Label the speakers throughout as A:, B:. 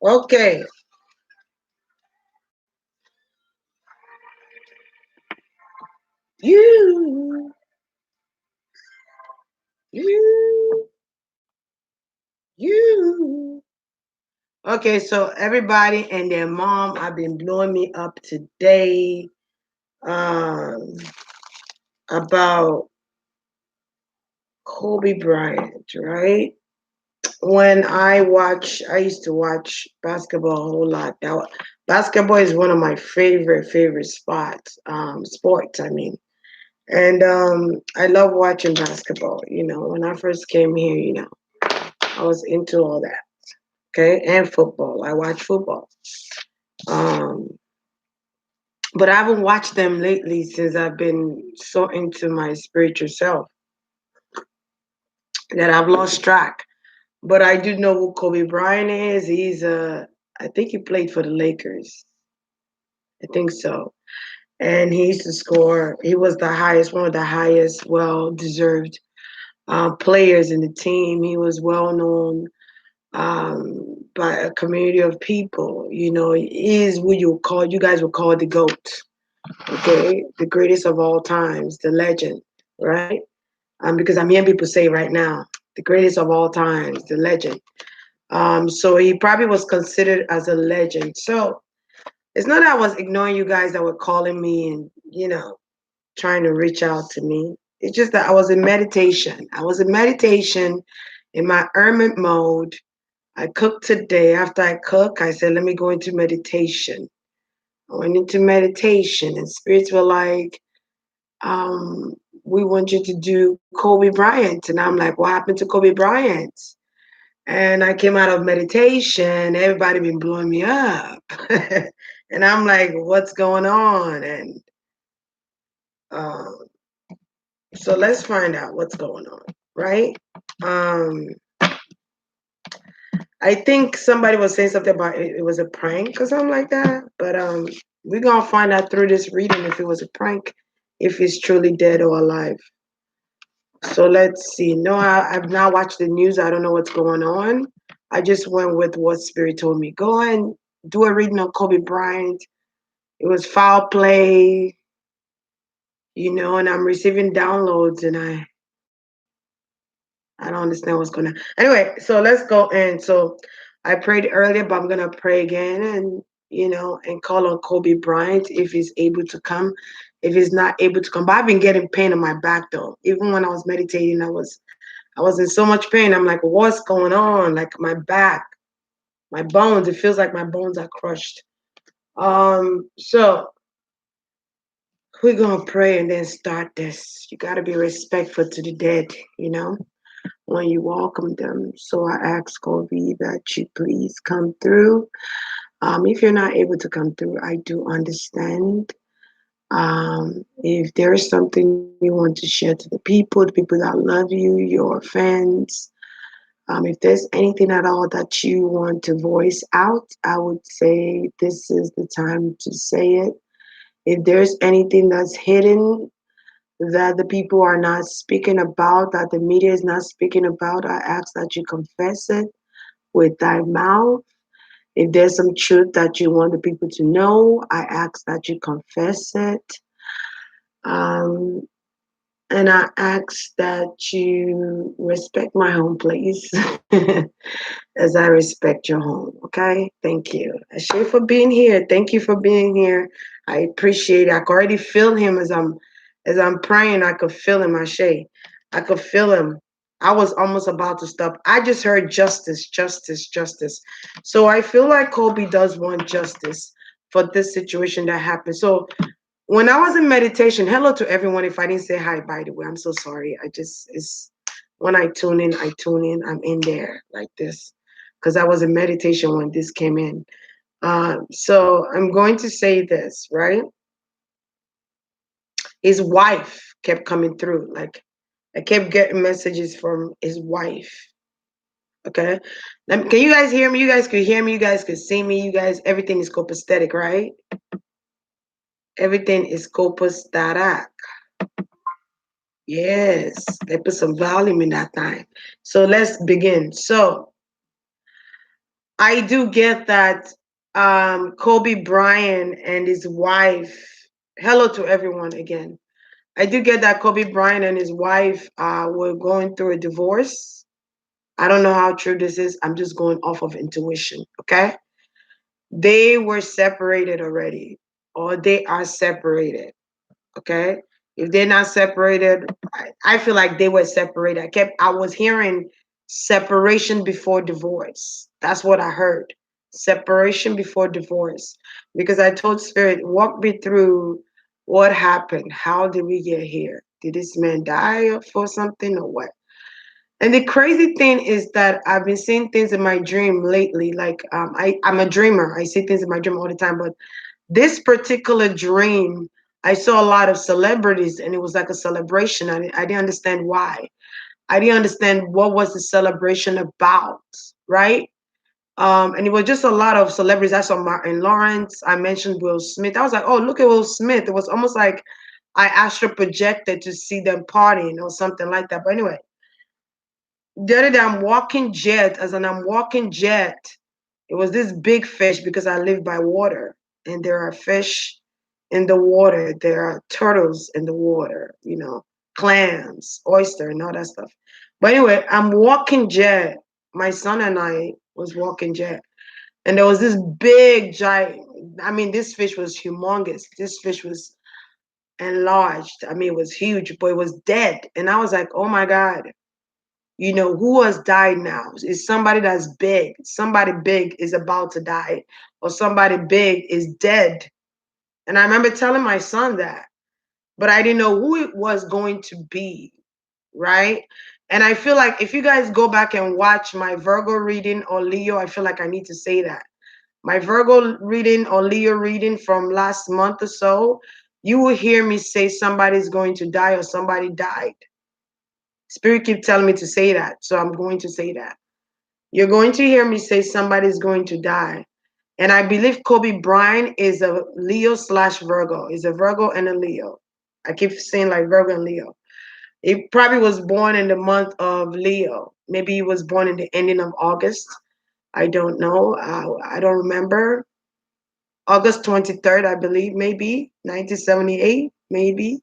A: Okay. You, you, you. Okay, so everybody and their mom have been blowing me up today um, about Kobe Bryant, right? When I used to watch basketball a whole lot. Now, basketball is one of my favorite sports. I mean, and I love watching basketball. You know, when I first came here, I was into all that. Okay, and football. I watch football. Um, but I haven't watched them lately since I've been so into my spiritual self that I've lost track. But I do know who Kobe Bryant is. I think he played for the Lakers. I think so. And he used to score. He was one of the highest, well-deserved players in the team. He was well known by a community of people. You know, he is what you guys would call the GOAT. Okay, the greatest of all times, the legend, right? Because I'm hearing people say right now, the greatest of all times, the legend. So he probably was considered as a legend. So it's not that I was ignoring you guys that were calling me and, trying to reach out to me. It's just that I was in meditation. I was in meditation in my hermit mode. I cooked today. After I cook, I said, let me go into meditation. I went into meditation and spirits were like, um, we want you to do Kobe Bryant. And I'm like, what happened to Kobe Bryant? And I came out of meditation, everybody been blowing me up. And I'm like, what's going on? And um, so let's find out what's going on, right? Um, I think somebody was saying something about it was a prank or something like that. But we're gonna find out through this reading if it was a prank, if he's truly dead or alive. So let's see. No, I've not watched the news. I don't know what's going on. I just went with what Spirit told me. Go and do a reading on Kobe Bryant. It was foul play, and I'm receiving downloads and I don't understand what's going on. Anyway, so let's go in. So I prayed earlier, but I'm gonna pray again and and call on Kobe Bryant if he's able to come. If he's not able to come, but I've been getting pain in my back though. Even when I was meditating, I was in so much pain. I'm like, what's going on? Like my back, my bones. It feels like my bones are crushed. So we're gonna pray and then start this. You gotta be respectful to the dead, when you welcome them. So I ask Kobe that you please come through. If you're not able to come through, I do understand. If there is something you want to share to the people that love you, your fans, if there's anything at all that you want to voice out, I would say this is the time to say it. If there's anything that's hidden that the people are not speaking about, that the media is not speaking about, I ask that you confess it with thy mouth. If there's some truth that you want the people to know, I ask that you confess it. Um, and I ask that you respect my home, please, as I respect your home. Okay? Thank you. Ashay for being here. Thank you for being here. I appreciate it. I can already feel him as I'm praying. I could feel him, Ashay. I could feel him. I was almost about to stop. I just heard justice, justice, justice. So I feel like Kobe does want justice for this situation that happened. So when I was in meditation, hello to everyone. If I didn't say hi, by the way, I'm so sorry. It's when I tune in, I'm in there like this because I was in meditation when this came in. So I'm going to say this, right? His wife kept coming through. Like I kept getting messages from his wife. Okay. Can you guys hear me? You guys could hear me. You guys could see me. You guys, everything is copacetic, right? Everything is copacetic. Yes, they put some volume in that time. So let's begin. So I do get that Kobe Bryant and his wife. Hello to everyone again. I do get that Kobe Bryant and his wife were going through a divorce. I don't know how true this is. I'm just going off of intuition. Okay. They were separated already, or they are separated. Okay. If they're not separated, I feel like they were separated. I was hearing separation before divorce. That's what I heard. Separation before divorce. Because I told Spirit, walk me through what happened. How did we get here? Did this man die for something or what? And the crazy thing is that I've been seeing things in my dream lately. Like I'm a dreamer. I see things in my dream all the time. But this particular dream, I saw a lot of celebrities, and it was like a celebration. I didn't understand why. I didn't understand what was the celebration about, right? And it was just a lot of celebrities. I saw Martin Lawrence. I mentioned Will Smith. I was like, oh, look at Will Smith. It was almost like I astral projected to see them partying or something like that. But anyway, the other day I'm walking jet. As an I'm walking jet, it was this big fish because I live by water, and there are fish in the water. There are turtles in the water, clams, oyster, and all that stuff. But anyway, I'm walking jet. My son and I was walking jet, and there was this big giant. I mean, this fish was humongous. This fish was enlarged. I mean, it was huge, but it was dead. And I was like, oh my God, who has died now? Is somebody that's big. Somebody big is about to die, or somebody big is dead. And I remember telling my son that, but I didn't know who it was going to be, right? And I feel like if you guys go back and watch my Virgo reading or Leo, I feel like I need to say that. My Virgo reading or Leo reading from last month or so, you will hear me say somebody's going to die or somebody died. Spirit keep telling me to say that, so I'm going to say that. You're going to hear me say somebody's going to die. And I believe Kobe Bryant is a Leo slash Virgo. Is a Virgo and a Leo. I keep saying like Virgo and Leo. He probably was born in the month of Leo. Maybe he was born in the ending of August. I don't know. I don't remember. August 23rd, I believe, maybe 1978, maybe.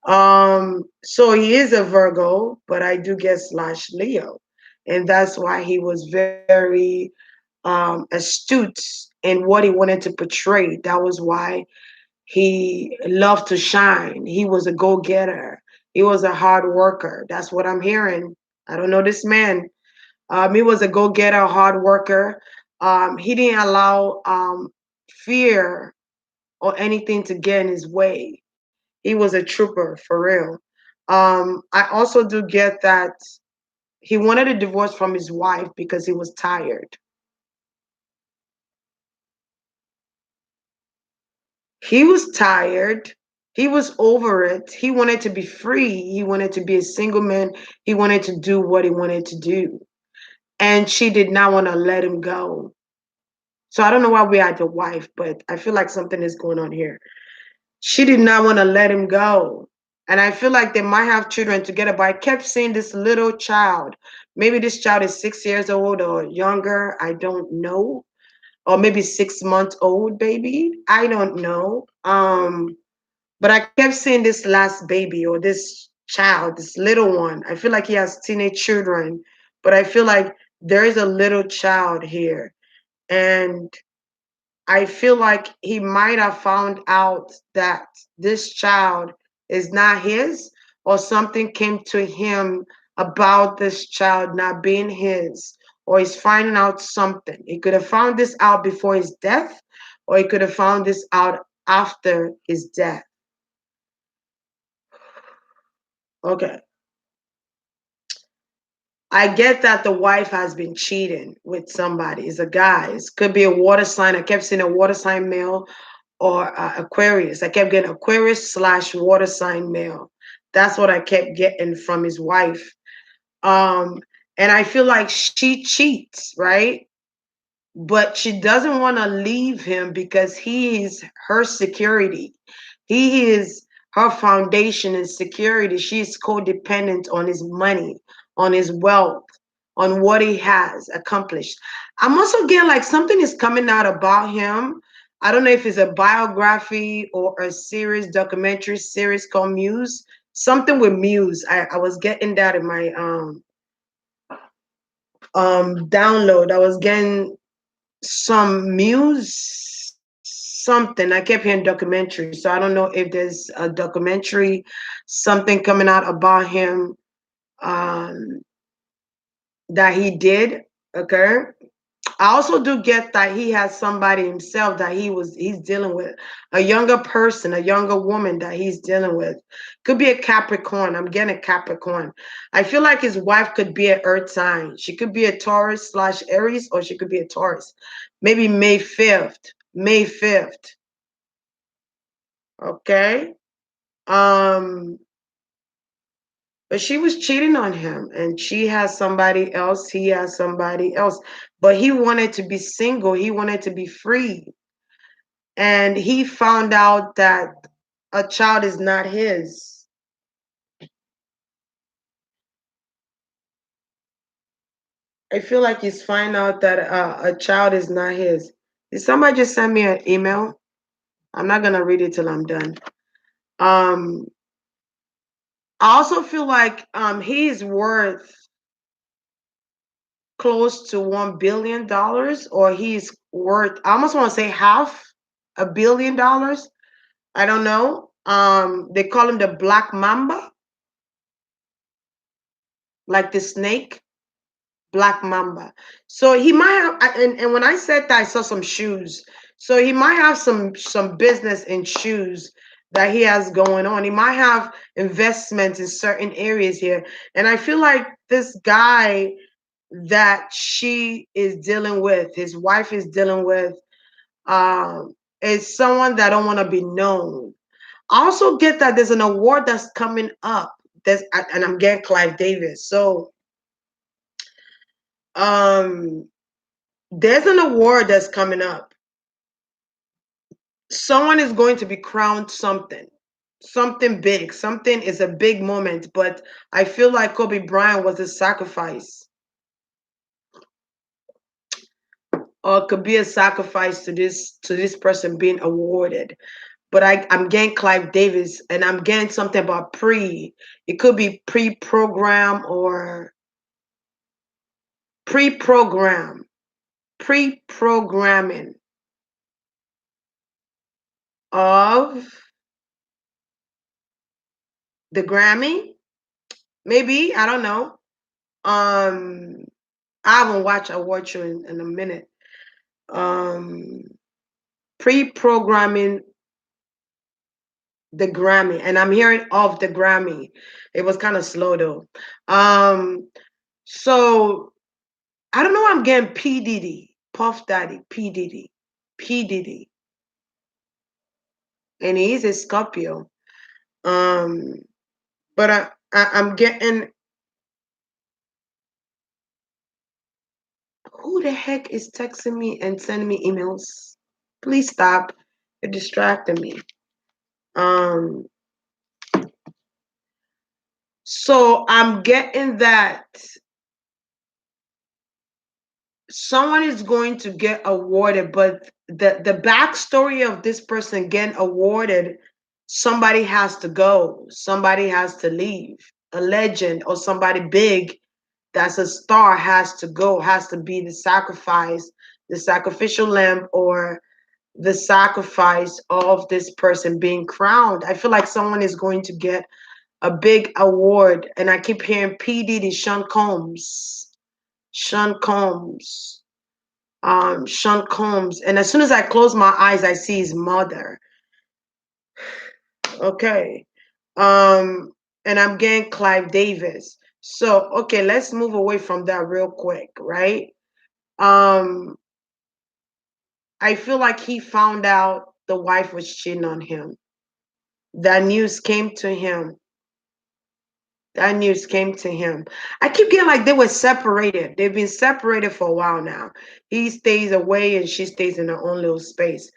A: So he is a Virgo, but I do get slash Leo. And that's why he was very astute in what he wanted to portray. That was why he loved to shine. He was a go-getter. He was a hard worker. That's what I'm hearing. I don't know this man. He was a go-getter, hard worker. He didn't allow fear or anything to get in his way. He was a trooper for real. I also do get that he wanted a divorce from his wife because he was tired. He was tired. He was over it. He wanted to be free. He wanted to be a single man. He wanted to do what he wanted to do. And she did not want to let him go. So I don't know why we had the wife, but I feel like something is going on here. She did not want to let him go. And I feel like they might have children together, but I kept seeing this little child. Maybe this child is 6 years old or younger. I don't know. Or maybe 6 months old baby. I don't know. But I kept seeing this last baby or this child, this little one. I feel like he has teenage children, but I feel like there is a little child here. And I feel like he might have found out that this child is not his, or something came to him about this child not being his, or he's finding out something. He could have found this out before his death, or he could have found this out after his death. Okay. I get that the wife has been cheating with somebody. It's a guy. It could be a water sign. I kept seeing a water sign male or Aquarius. I kept getting Aquarius slash water sign male. That's what I kept getting from his wife. Um, and I feel like she cheats, right? But she doesn't want to leave him because he is her security. He is her foundation and security. She's codependent on his money, on his wealth, on what he has accomplished. I'm also getting like something is coming out about him. I don't know if it's a biography or a series, documentary series called Muse. Something with Muse. I was getting that in my download. I was getting some Muse something. I kept hearing documentary. So I don't know if there's a documentary, something coming out about him um that he did. Okay. I also do get that he has somebody himself that he's dealing with, a younger person, a younger woman that he's dealing with. Could be a Capricorn. I'm getting a Capricorn. I feel like his wife could be an Earth sign. She could be a Taurus slash Aries, or she could be a Taurus. Maybe May 5th. May 5th. Okay. Um, but she was cheating on him, and she has somebody else. He has somebody else. But he wanted to be single. He wanted to be free. And he found out that a child is not his. I feel like he's finding out that a child is not his. Did somebody just send me an email? I'm not gonna read it till I'm done. Um, I also feel like he's worth close to $1 billion, or he's worth, I almost want to say $500 million. I don't know. They call him the Black Mamba, like the snake. Black Mamba. So he might have, and when I said that, I saw some shoes. So he might have some business in shoes that he has going on. He might have investments in certain areas here. And I feel like this guy that she is dealing with, his wife is dealing with, is someone that don't want to be known. I also get that there's an award that's coming up. And I'm getting Clive Davis. So um there's an award that's coming up. Someone is going to be crowned something big. Something is a big moment, but I feel like Kobe Bryant was a sacrifice, or it could be a sacrifice to this person being awarded. But I'm getting Clive Davis, and I'm getting something about pre. It could be pre-program or pre-program, pre-programming of the Grammy. Maybe, I don't know. Um, I haven't watched award show in a minute. Um, pre-programming the Grammy, and I'm hearing of the Grammy. It was kind of slow though. So I don't know. I'm getting P Diddy, Puff Daddy, P Diddy, P Diddy, and he's a Scorpio. Um, but I'm getting, who the heck is texting me and sending me emails? Please stop. You're distracting me. Um, so I'm getting that someone is going to get awarded, but the backstory of this person getting awarded, somebody has to go, somebody has to leave, a legend or somebody big that's a star has to go, has to be the sacrifice, the sacrificial lamb, or the sacrifice of this person being crowned. I feel like someone is going to get a big award, and I keep hearing P. Diddy, Sean Combs, Sean Combs, Sean Combs. And as soon as I close my eyes, I see his mother. Okay. Um, and I'm getting Clive Davis. So, okay, let's move away from that real quick, right? Um, I feel like he found out the wife was cheating on him. That news came to him. That news came to him. I keep getting like they were separated. They've been separated for a while now. He stays away and she stays in her own little space.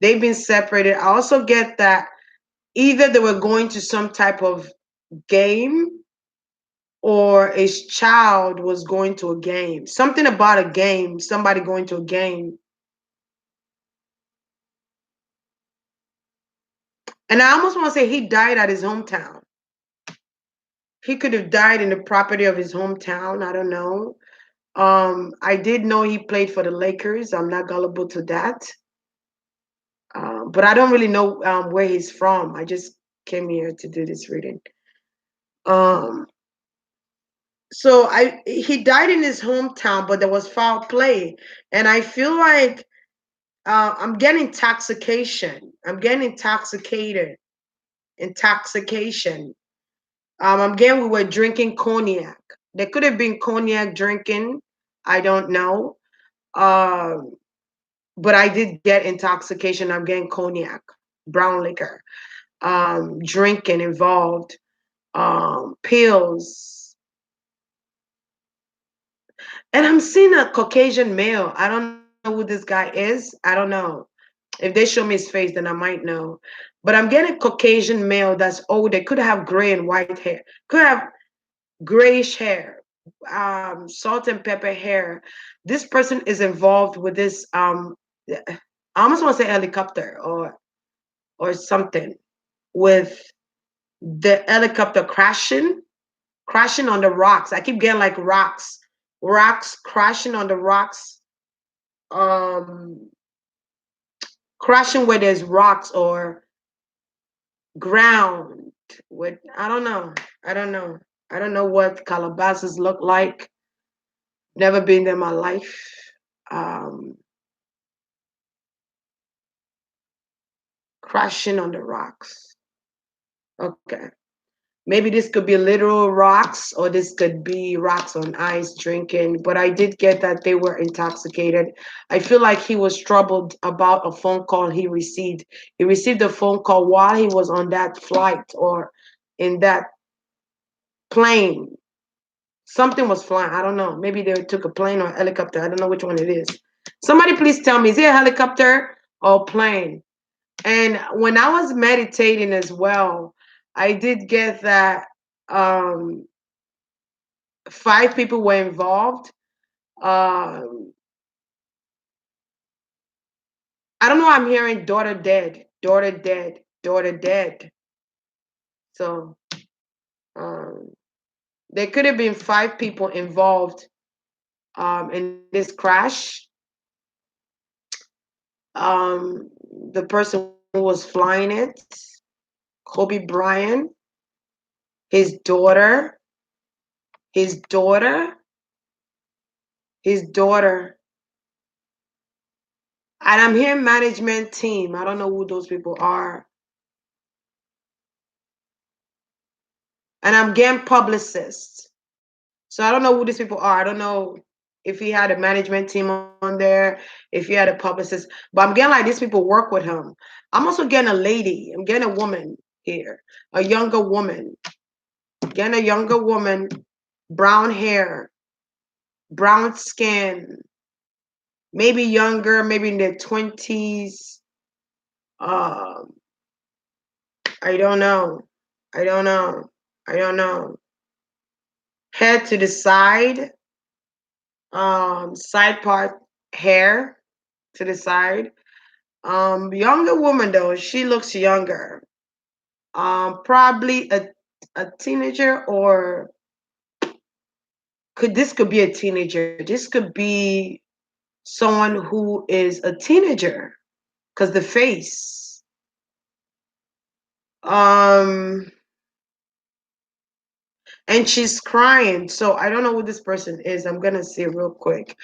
A: They've been separated. I also get that either they were going to some type of game, or his child was going to a game. Something about a game, somebody going to a game. And I almost want to say he died at his hometown. He could have died in the property of his hometown. I don't know. I did know he played for the Lakers. I'm not gullible to that. But I don't really know where he's from. I just came here to do this reading. Um, so he died in his hometown, but there was foul play, and I feel like I'm getting intoxication. I'm getting intoxicated. Intoxication. Again, we were drinking cognac. There could have been cognac drinking. I don't know. Um, but I did get intoxication. I'm getting cognac, brown liquor, drinking involved, pills. And I'm seeing a Caucasian male. I don't know who this guy is. I don't know. If they show me his face, then I might know. But I'm getting Caucasian male that's old. They could have gray and white hair. Could have grayish hair, salt and pepper hair. This person is involved with this. I almost want to say helicopter or something with the helicopter crashing on the rocks. I keep getting like rocks crashing on the rocks, um, crashing where there's rocks or ground. With I don't know, I don't know what Calabasas look like. Never been there in my life. Um, Crashing on the rocks. Okay. Maybe this could be literal rocks or this could be rocks on ice drinking, but I did get that they were intoxicated. I feel like he was troubled about a phone call he received. He received a phone call while he was on that flight or in that plane. Something was flying. I don't know. Maybe they took a plane or a helicopter. I don't know which one it is. Somebody please tell me, is it a helicopter or plane? And when I was meditating as well, I did get that um, 5 people were involved. Um, I don't know. I'm hearing daughter dead, daughter dead, daughter dead. So um, there could have been 5 people involved in this crash. Um, the person who was flying it, Kobe Bryant, his daughter, his daughter, his daughter. And I'm hearing management team. I don't know who those people are. And I'm getting publicists. So I don't know who these people are. I don't know if he had a management team on there, if he had a publicist. But I'm getting like these people work with him. I'm also getting a lady. I'm getting a woman here, a younger woman. Getting a younger woman, brown hair, brown skin, maybe younger, maybe in their 20s. Um, I don't know. I don't know. I don't know. Head to the side, side part hair to the side. Younger woman though, she looks younger. Probably a teenager or could be a teenager. This could be someone who is a teenager because the face. Um, and she's crying. So I don't know who this person is. I'm gonna see real quick.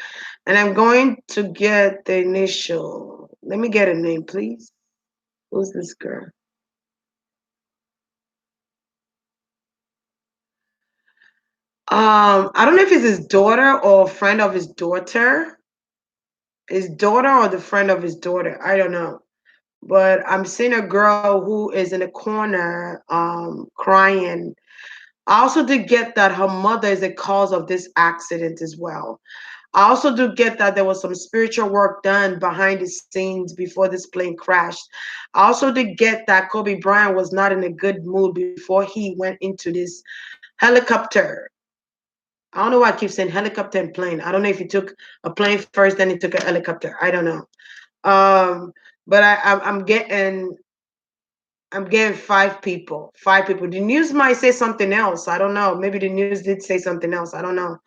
A: And I'm going to get the initial. Let me get a name, please. Who's this girl? I don't know if it's his daughter or a friend of his daughter. His daughter or the friend of his daughter. I don't know. But I'm seeing a girl who is in a corner crying. I also did get that her mother is the cause of this accident as well. I also do get that there was some spiritual work done behind the scenes before this plane crashed. I also did get that Kobe Bryant was not in a good mood before he went into this helicopter. I don't know why I keep saying helicopter and plane. I don't know if he took a plane first, then he took a helicopter. I don't know. Um, but I'm getting five people. Five people. The news might say something else. I don't know. Maybe the news did say something else. I don't know.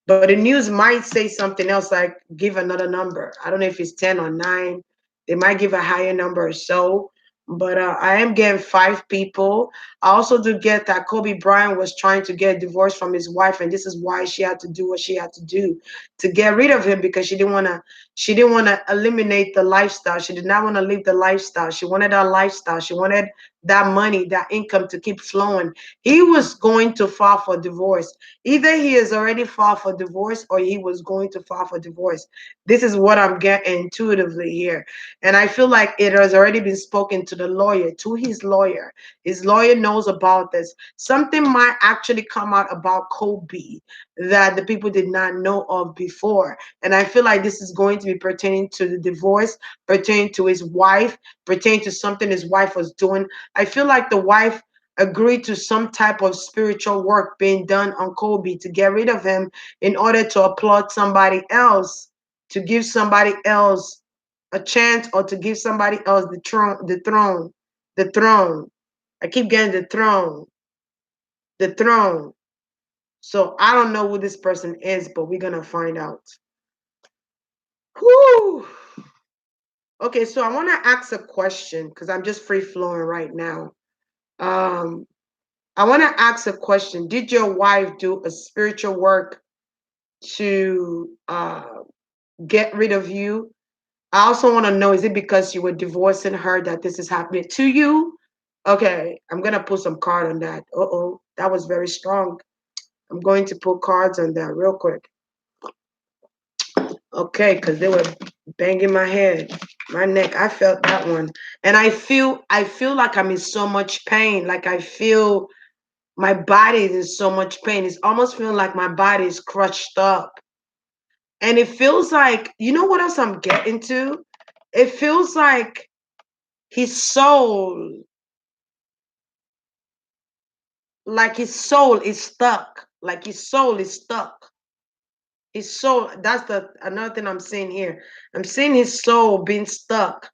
A: But the news might say something else, like give another number. I don't know if it's 10 or 9. They might give a higher number or so. But I am getting five people. I also do get that Kobe Bryant was trying to get divorced from his wife, and this is why she had to do what she had to do to get rid of him, because she didn't want to. She didn't want to eliminate the lifestyle. She did not want to leave the lifestyle. She wanted that lifestyle. She wanted that money, that income to keep flowing. He was going to file for divorce. Either he has already filed for divorce or he was going to file for divorce. This is what I'm getting intuitively here. And I feel like it has already been spoken to the lawyer, to his lawyer. His lawyer knows about this. Something might actually come out about Kobe that the people did not know of before. And I feel like this is going to be pertaining to the divorce, pertaining to his wife, pertaining to something his wife was doing. I feel like the wife agreed to some type of spiritual work being done on Kobe to get rid of him in order to applaud somebody else, to give somebody else a chance, or to give somebody else the throne. I keep getting the throne. So I don't know who this person is, but we're gonna find out. Whew. Okay, so I want to ask a question because I'm just free flowing right now. Um, I want to ask a question. Did your wife do a spiritual work to get rid of you? I also want to know, is it because you were divorcing her that this is happening to you? Okay, I'm going to put some card on that. Uh-oh, that was very strong. I'm going to put cards on that real quick. Okay, because they were banging my head, my neck. I felt that one. And I feel like I'm in so much pain. Like I feel my body is in so much pain. It's almost feeling like my body is crushed up. And it feels like, you know what else I'm getting to? It feels like his soul, his soul is stuck. Like his soul is stuck. His soul, that's the another thing I'm seeing here. I'm seeing his soul being stuck.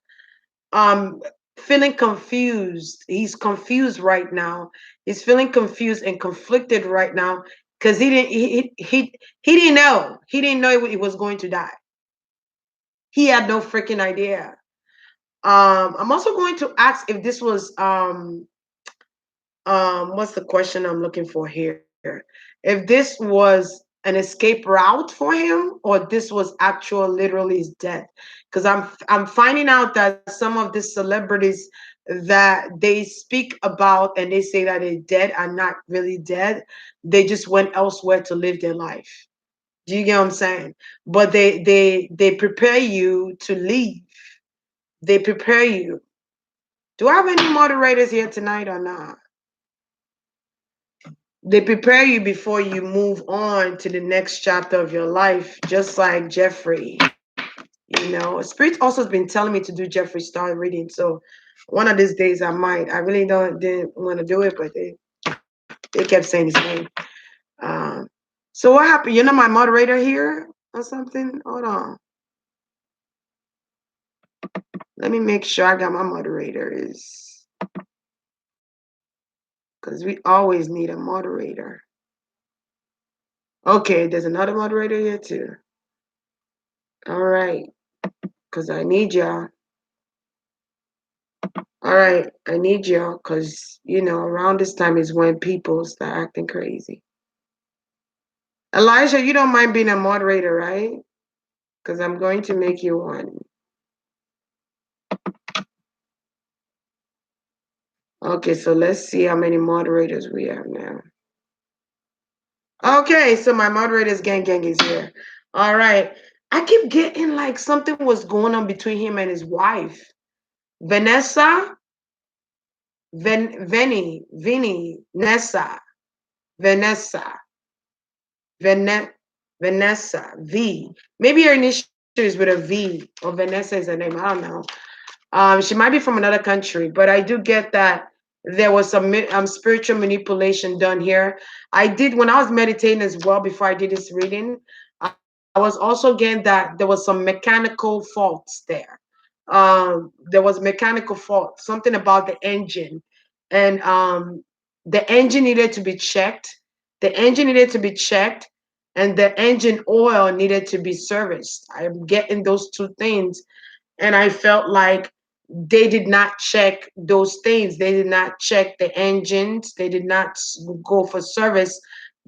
A: Um, feeling confused. He's confused right now. He's feeling confused and conflicted right now because he didn't know. He didn't know he was going to die. He had no freaking idea. I'm also going to ask if this was what's the question I'm looking for here? If this was an escape route for him, or this was actual literally his death. Because I'm finding out that some of the celebrities that they speak about and they say that they're dead are not really dead. They just went elsewhere to live their life. Do you get what I'm saying? But they prepare you to leave. They prepare you. Do I have any moderators here tonight or not? They prepare you before you move on to the next chapter of your life, just like Jeffrey. Spirit also has been telling me to do Jeffrey Star reading. So one of these days I might. I really didn't want to do it, but they kept saying his name. Um, so what happened? You're not my moderator here or something? Hold on. Let me make sure I got my moderators. Because we always need a moderator. Okay, there's another moderator here too. All right. Because I need y'all. All right, I need y'all because, around this time is when people start acting crazy. Elijah, you don't mind being a moderator, right? Because I'm going to make you one. Okay, so let's see how many moderators we have now. Okay, so my moderators gang is here. All right. I keep getting like something was going on between him and his wife. Vanessa, Vinny, Vanessa, Vanessa, V. Maybe her initial is with a V, or Vanessa is her name. I don't know. She might be from another country, but I do get that there was some spiritual manipulation done here. I did when I was meditating as well before I did this reading. I was also getting that there was some mechanical faults there. There was mechanical fault, something about the engine, and the engine needed to be checked. The engine needed to be checked, and the engine oil needed to be serviced. I'm getting those two things, and I felt like they did not check those things. They did not check the engines. They did not go for service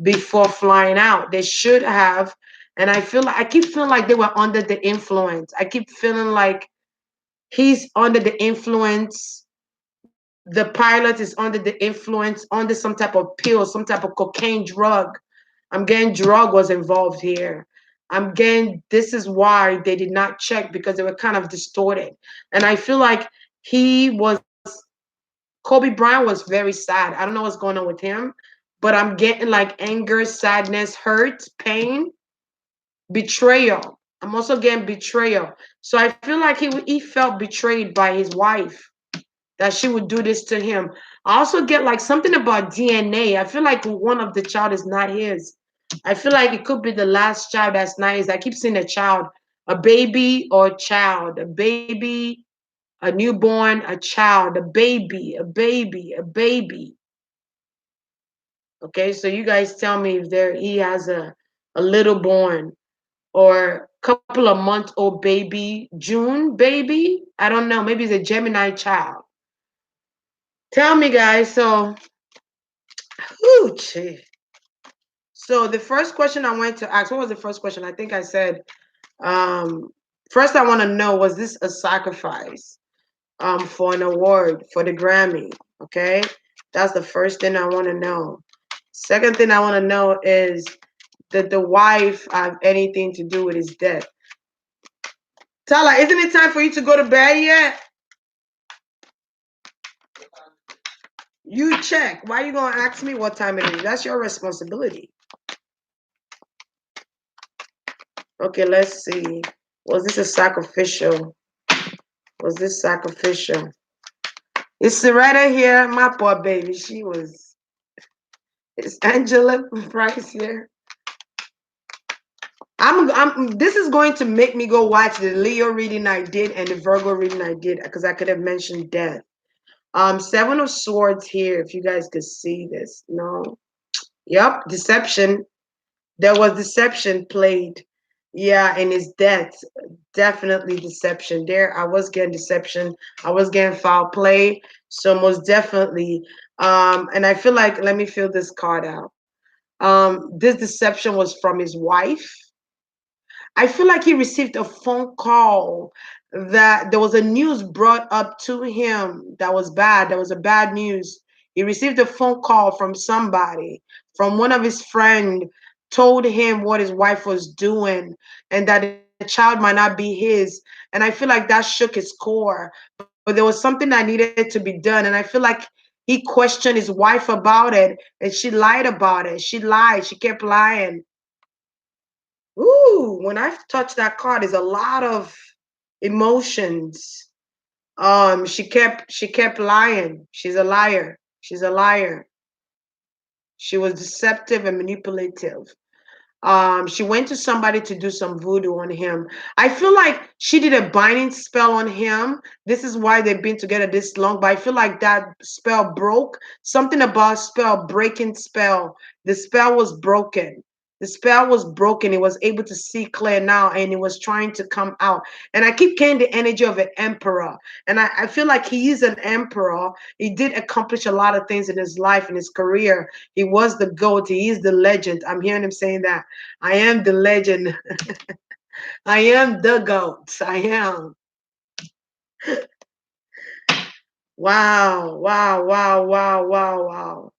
A: before flying out. They should have. And I feel like I keep feeling like they were under the influence. I keep feeling like he's under the influence. The pilot is under the influence, under some type of pill, some type of cocaine drug. I'm getting drug was involved here. I'm getting this is why they did not check because they were kind of distorted. And I feel like he was Kobe Bryant was very sad. I don't know what's going on with him, but I'm getting like anger, sadness, hurt, pain, betrayal. I'm also getting betrayal. So I feel like he felt betrayed by his wife that she would do this to him. I also get like something about DNA. I feel like one of the child is not his. I feel like it could be the last child that's not his. I keep seeing a child, a baby or a child, a baby, a newborn, a child, a baby, a baby, a baby. Okay, so you guys tell me if there he has a little born or couple of month old baby, June baby. I don't know. Maybe it's a Gemini child. Tell me, guys. So, ooh, gee. So the first question I wanted to ask, what was the first question? I think I said, um, first I want to know, was this a sacrifice for an award for the Grammy? Okay, that's the first thing I want to know. Second thing I want to know is, did the wife have anything to do with his death? Tala, isn't it time for you to go to bed yet? You check. Why you gonna ask me what time it is? That's your responsibility. Okay, let's see. Was this a sacrificial? Was this sacrificial? Is Soretta here? My poor baby. She was. Is Angela Price here? This is going to make me go watch the Leo reading I did and the Virgo reading I did because I could have mentioned death. Seven of Swords here, if you guys could see this. No. Yep, deception. There was deception played. Yeah, and his death. Definitely deception. There, I was getting deception. I was getting foul play. So most definitely. And I feel like let me fill this card out. This deception was from his wife. I feel like he received a phone call that there was a news brought up to him that was bad. There was a bad news. He received a phone call from somebody, from one of his friend, told him what his wife was doing and that the child might not be his. And I feel like that shook his core. But there was something that needed to be done. And I feel like he questioned his wife about it and she lied about it. She lied. She kept lying. Ooh, when I touched that card, there's a lot of emotions. She kept lying. She's a liar. She's a liar. She was deceptive and manipulative. She went to somebody to do some voodoo on him. I feel like she did a binding spell on him. This is why they've been together this long, but I feel like that spell broke. Something about spell, breaking spell. The spell was broken. The spell was broken. He was able to see clear now and he was trying to come out. And I keep getting the energy of an emperor. And I feel like he is an emperor. He did accomplish a lot of things in his life, in his career. He was the GOAT. He is the legend. I'm hearing him saying that. I am the legend. I am the GOAT. I am. Wow, wow, wow, wow, wow, wow.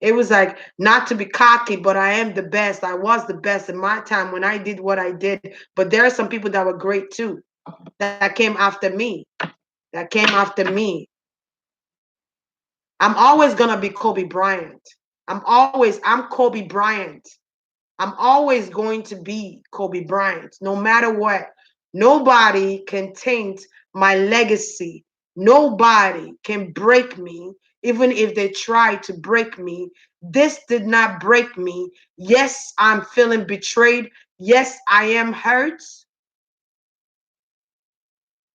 A: It was like not to be cocky, but I am the best. I was the best in my time when I did what I did. But there are some people that were great too, that came after me. That came after me. I'm always gonna be Kobe Bryant. I'm Kobe Bryant. I'm always going to be Kobe Bryant, no matter what. Nobody can taint my legacy. Nobody can break me even if they try to break me. This did not break me. Yes, I'm feeling betrayed. Yes, I am hurt.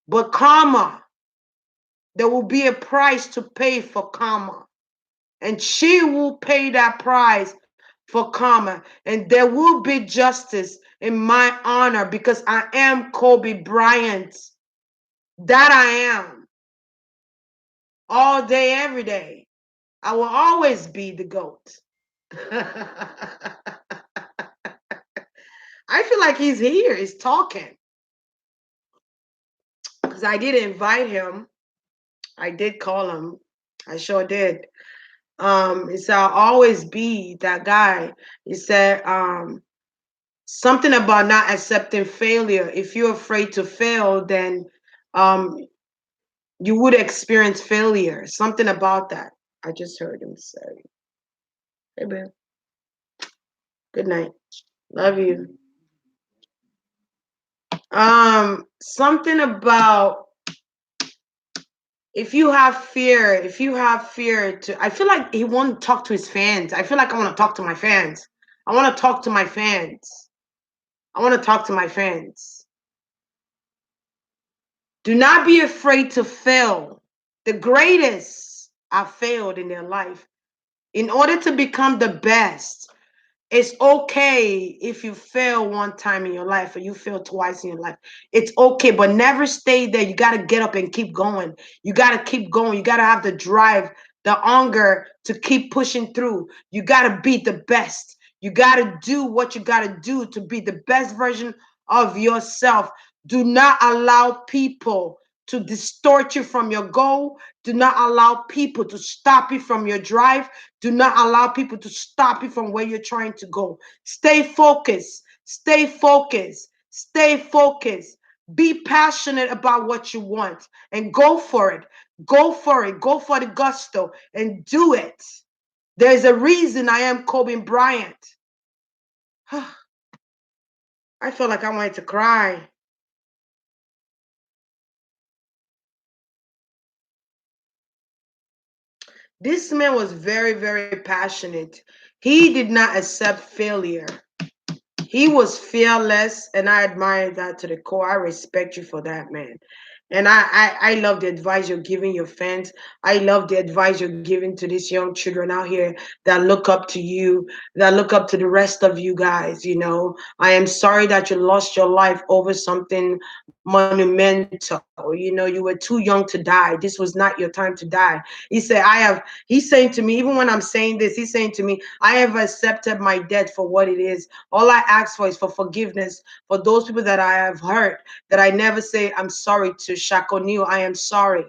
A: But karma, there will be a price to pay for karma. And she will pay that price for karma. And there will be justice in my honor because I am Kobe Bryant. That I am. All day, every day. I will always be the GOAT. I feel like he's here, he's talking. Because I did invite him. I did call him. I sure did. He said, I'll always be that guy. He said, something about not accepting failure. If you're afraid to fail, then um, you would experience failure. Something about that. I just heard him say, hey, babe, good night. Love you. Something about if you have fear to, I feel like he won't talk to his fans. I feel like I want to talk to my fans. I want to talk to my fans. I want to talk to my fans. Do not be afraid to fail. The greatest have failed in their life. In order to become the best, it's okay if you fail one time in your life or you fail twice in your life. It's okay, but never stay there. You got to get up and keep going. You got to keep going. You got to have the drive, the hunger to keep pushing through. You got to be the best. You got to do what you got to do to be the best version of yourself. Do not allow people to distort you from your goal. Do not allow people to stop you from your drive. Do not allow people to stop you from where you're trying to go. Stay focused. Stay focused. Stay focused. Be passionate about what you want and go for it. Go for it. Go for the gusto and do it. There's a reason I am Kobe Bryant. I feel like I wanted to cry. This man was very, very passionate. He did not accept failure. He was fearless, and I admire that to the core. I respect you for that, man. And I love the advice you're giving your fans. I love the advice you're giving to these young children out here that look up to you, that look up to the rest of you guys. You know, I am sorry that you lost your life over something monumental. You know, you were too young to die. This was not your time to die. He said, he's saying to me, even when I'm saying this, he's saying to me, I have accepted my death for what it is. All I ask for is for forgiveness for those people that I have hurt, that I never say I'm sorry to. Shakonil, I am sorry.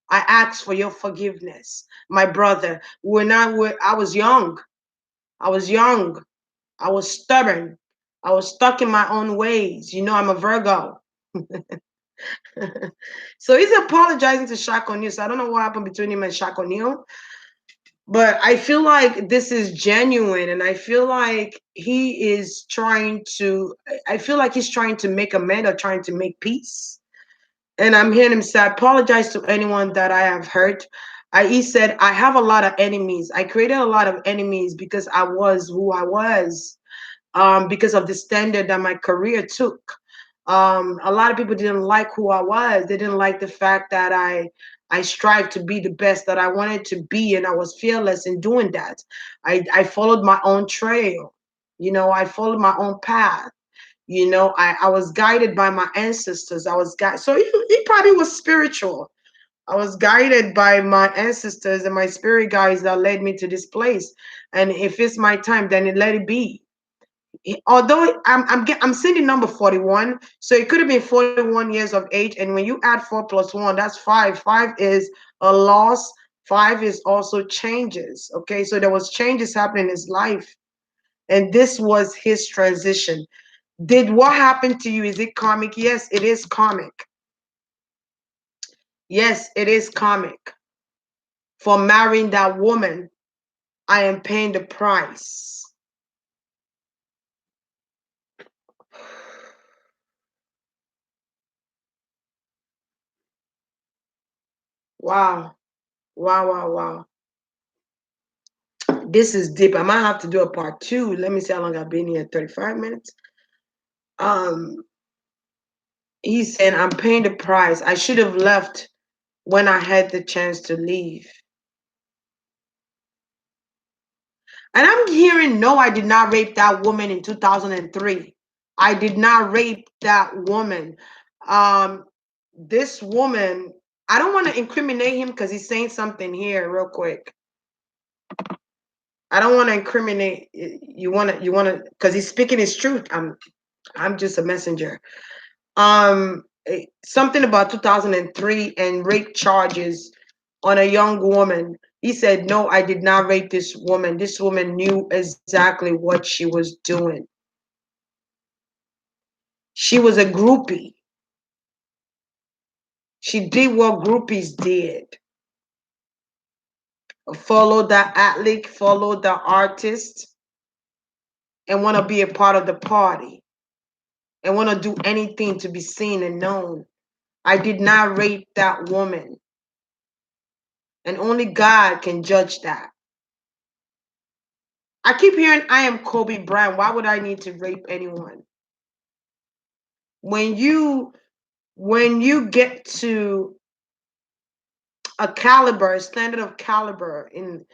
A: I ask for your forgiveness, my brother. I was young. I was young. I was stubborn. I was stuck in my own ways. You know, I'm a Virgo. So he's apologizing to Shaq O'Neal. So I don't know what happened between him and Shaq O'Neal. But I feel like this is genuine, and I feel like I feel like he's trying to make amends or trying to make peace. And I'm hearing him say, I apologize to anyone that I have hurt. He said, I have a lot of enemies. I created a lot of enemies because I was who I was, because of the standard that my career took. A lot of people didn't like who I was. They didn't like the fact that I strived to be the best that I wanted to be, and I was fearless in doing that. I followed my own trail. You know, I followed my own path. You know, I was guided by my ancestors. I was guided. So he probably was spiritual. I was guided by my ancestors and my spirit guides that led me to this place. And if it's my time, then let it be. Although I'm seeing the number 41, so it could have been 41 years of age. And when you add 4 plus 1, that's 5. 5 is a loss. 5 is also changes. Okay, so there was changes happening in his life, and this was his transition. Did what happened to you, is it karmic? Yes, it is karmic. Yes, it is karmic. For marrying that woman, I am paying the price. Wow. Wow, wow, wow. This is deep. I might have to do a part two. Let me see how long I've been here. 35 minutes. Um, he said, I'm paying the price. I should have left when I had the chance to leave. And I'm hearing, no, I did not rape that woman in 2003. I did not rape that woman. Um, this woman, I don't want to incriminate him because he's saying something here real quick. I don't want to incriminate. You want to, because he's speaking his truth. I'm just a messenger. Something about 2003 and rape charges on a young woman. He said, no, I did not rape this woman. This woman knew exactly what she was doing. She was a groupie. She did what groupies did. Follow the athlete, follow the artist, and want to be a part of the party, and want to do anything to be seen and known. I did not rape that woman. And only God can judge that. I keep hearing I am Kobe Bryant. Why would I need to rape anyone? When you get to a standard of caliber in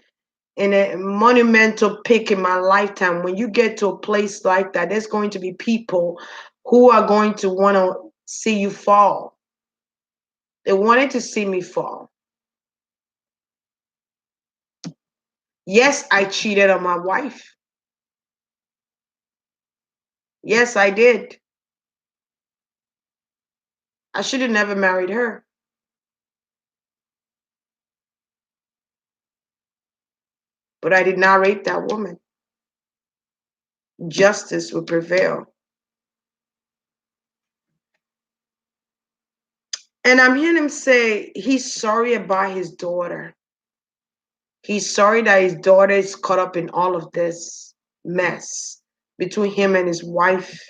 A: a monumental peak in my lifetime, when you get to a place like that, there's going to be people who are going to want to see you fall. They wanted to see me fall. Yes, I cheated on my wife. Yes, I did. I should have never married her. But I did not rape that woman. Justice will prevail. And I'm hearing him say he's sorry about his daughter. He's sorry that his daughter is caught up in all of this mess between him and his wife.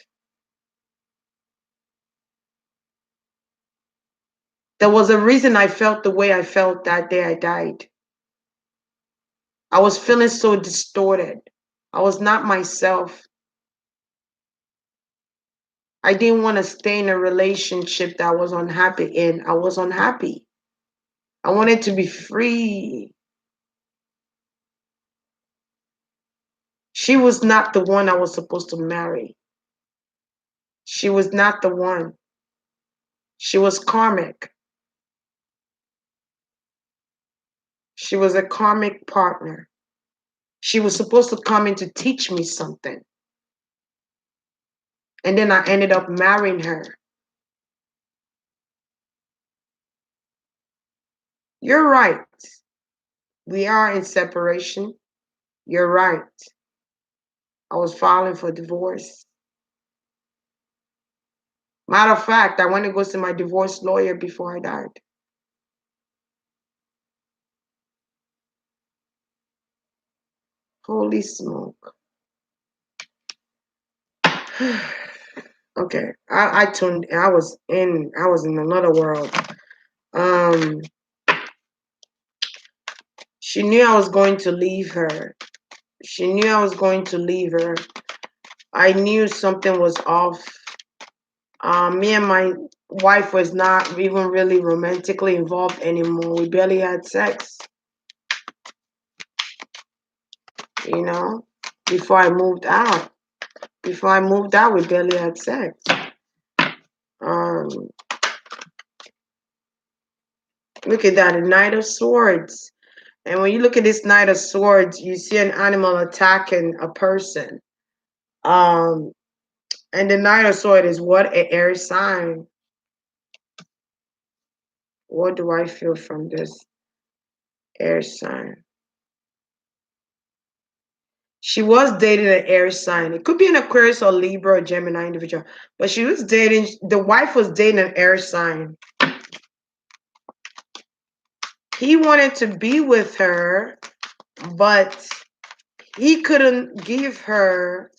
A: There was a reason I felt the way I felt that day I died. I was feeling so distorted. I was not myself. I didn't want to stay in a relationship that I was unhappy in. I was unhappy. I wanted to be free. She was not the one I was supposed to marry. She was not the one. She was karmic. She was a karmic partner. She was supposed to come in to teach me something. And then I ended up marrying her. You're right. We are in separation. You're right. I was filing for divorce. Matter of fact, I went to go see my divorce lawyer before I died. Holy smoke. Okay. I was in another world. Um she knew I was going to leave her. She knew I was going to leave her. I knew something was off. Me and my wife was not even really romantically involved anymore. We barely had sex, you know, before I moved out. Before I moved out, we barely had sex. Um, Look at that, a Knight of Swords. And when you look at this Knight of Swords, you see an animal attacking a person. Um, and the Knight of Swords is what? An air sign. What do I feel from this air sign? She was dating an air sign. It could be an Aquarius or Libra or Gemini individual, but the wife was dating an air sign. He wanted to be with her, but he couldn't give her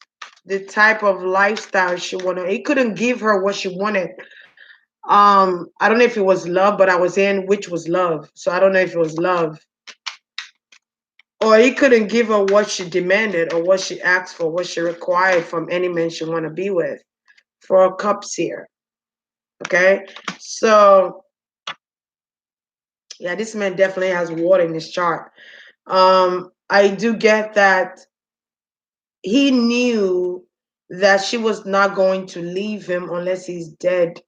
A: the type of lifestyle she wanted. He couldn't give her what she wanted. I don't know if it was love, but I was in which was love. So I don't know if it was love. Or he couldn't give her what she demanded or what she asked for, what she required from any man she want to be with. Four cups here. Okay. So yeah, this man definitely has water in his chart. I do get that he knew that she was not going to leave him unless he's dead.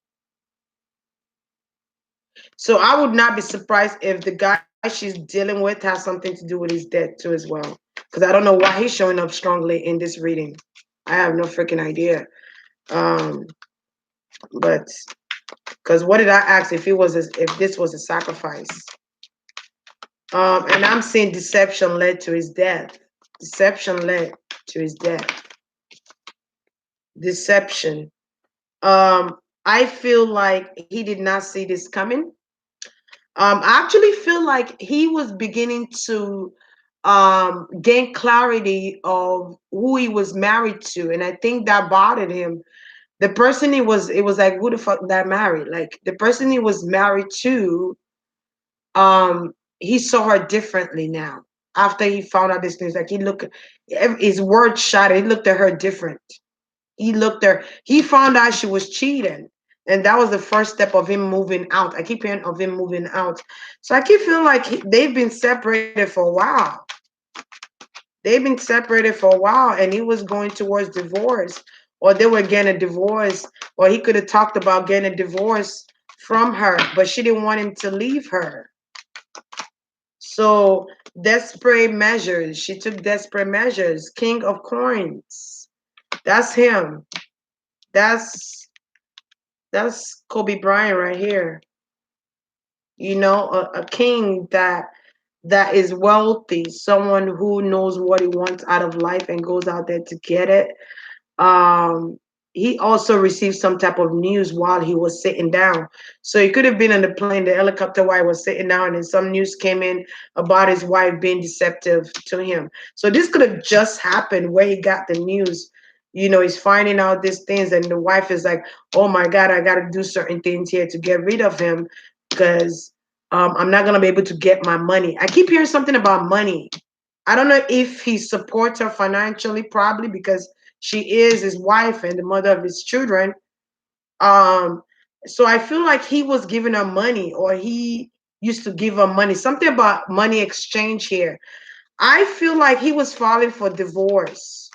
A: So I would not be surprised if the guy she's dealing with has something to do with his death too as well. Because I don't know why he's showing up strongly in this reading. I have no freaking idea. Um, but because what did I ask if this was a sacrifice? And I'm saying deception led to his death. Deception led to his death. Deception. I feel like he did not see this coming. I actually feel like he was beginning to gain clarity of who he was married to, and I think that bothered him. The person it was like, who the fuck that married? Like the person he was married to, he saw her differently now. After he found out this news, like his words shattered. He looked at her different. He found out she was cheating. And that was the first step of him moving out. I keep hearing of him moving out. So I keep feeling like they've been separated for a while. They've been separated for a while, and he was going towards divorce, or they were getting a divorce, or he could have talked about getting a divorce from her, but she didn't want him to leave her. So desperate measures. She took desperate measures. King of Coins. That's him. That's Kobe Bryant right here. You know, a king that is wealthy, someone who knows what he wants out of life and goes out there to get it. Um, he also received some type of news while he was sitting down. So he could have been on the plane, the helicopter while he was sitting down, and then some news came in about his wife being deceptive to him. So this could have just happened where he got the news. You know, he's finding out these things, and the wife is like, "Oh my God, I got to do certain things here to get rid of him because I'm not gonna be able to get my money." I keep hearing something about money. I don't know if he supports her financially, probably because she is his wife and the mother of his children. Um, so I feel like he was giving her money, or he used to give her money. Something about money exchange here. I feel like he was filing for divorce.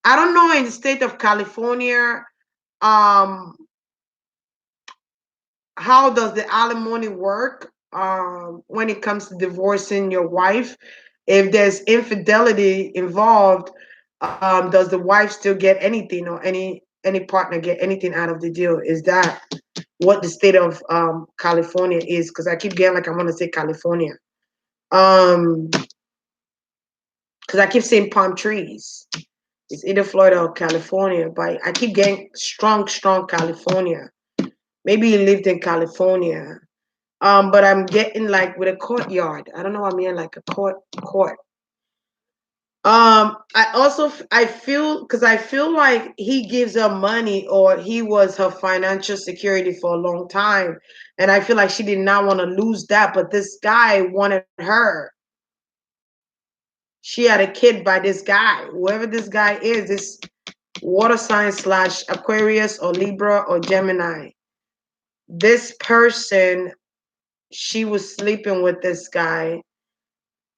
A: I don't know in the state of California, um, how does the alimony work when it comes to divorcing your wife? If there's infidelity involved, does the wife still get anything, or any partner get anything out of the deal? Is that what the state of California is? Because I keep getting like I want to say California, because I keep saying palm trees. It's either Florida or California, but I keep getting strong California. Maybe you lived in California. But I'm getting like with a courtyard. I don't know what I mean, like a court. I feel, because I feel like he gives her money, or he was her financial security for a long time, and I feel like she did not want to lose that. But this guy wanted her. She had a kid by this guy, whoever this guy is. This water sign / Aquarius or Libra or Gemini. This person, she was sleeping with this guy.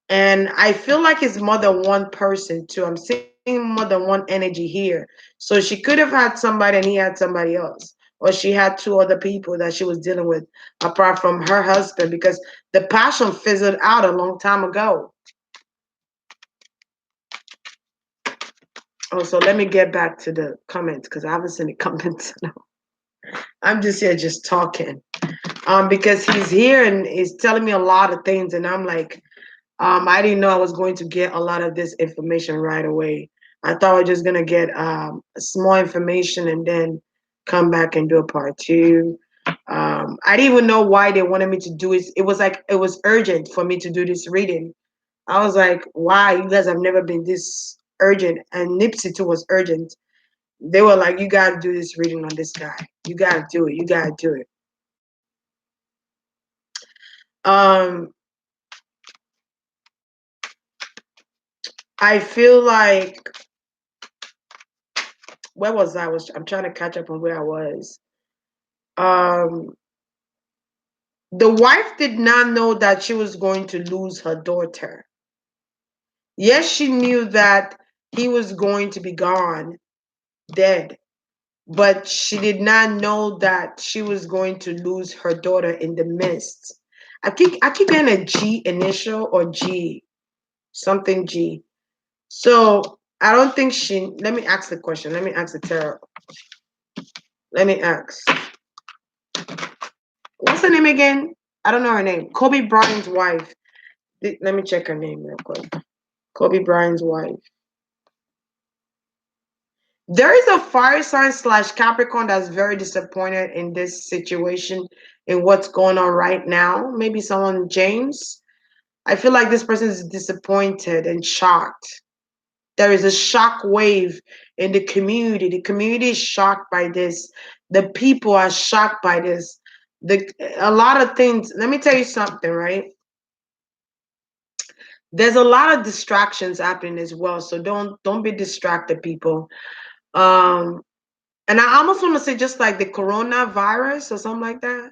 A: And I feel like it's more than one person too. I'm seeing more than one energy here. So she could have had somebody and he had somebody else. Or she had two other people that she was dealing with apart from her husband, because the passion fizzled out a long time ago. Oh, so let me get back to the comments because I haven't seen the comments. I'm just here just talking. Because he's here and he's telling me a lot of things, and I'm like, I didn't know I was going to get a lot of this information right away. I thought I was just gonna get small information and then come back and do a part two. I didn't even know why they wanted me to do it. It was like it was urgent for me to do this reading. I was like, why? You guys have never been this urgent, and Nipsey too was urgent. They were like, you gotta do this reading on this guy. You gotta do it. You gotta do it. Um, I feel like, where was I? I'm trying to catch up on where I was. Um, the wife did not know that she was going to lose her daughter. Yes, she knew that he was going to be gone, dead, but she did not know that she was going to lose her daughter in the midst. I keep getting a G initial or G, something G. So I don't think she. Let me ask the question. Let me ask the tarot. Let me ask. What's her name again? I don't know her name. Kobe Bryant's wife. Let me check her name real quick. Kobe Bryant's wife. There is a fire sign / Capricorn that's very disappointed in this situation, in what's going on right now. Maybe someone, James. I feel like this person is disappointed and shocked. There is a shock wave in the community. The community is shocked by this. The people are shocked by this. A lot of things. Let me tell you something, right? There's a lot of distractions happening as well. So don't be distracted, people. Um, and I almost want to say just like the coronavirus or something like that.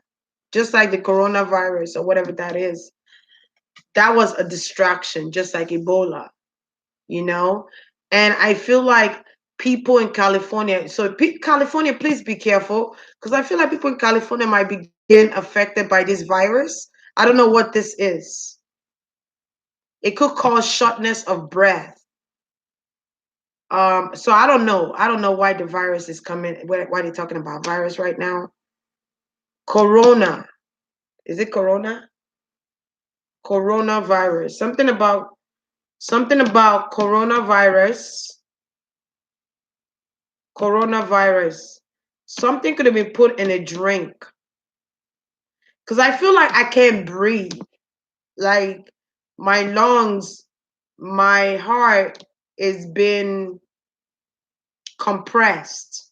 A: Just like the coronavirus or whatever that is. That was a distraction, just like Ebola, you know? And I feel like people in California, so California, please be careful, because I feel like people in California might be getting affected by this virus. I don't know what this is. It could cause shortness of breath. So I don't know. I don't know why the virus is coming. Why they're talking about virus right now? Corona. Is it Corona? Coronavirus. Something about coronavirus. Coronavirus. Something could have been put in a drink. Because I feel like I can't breathe. Like my lungs, my heart is being compressed.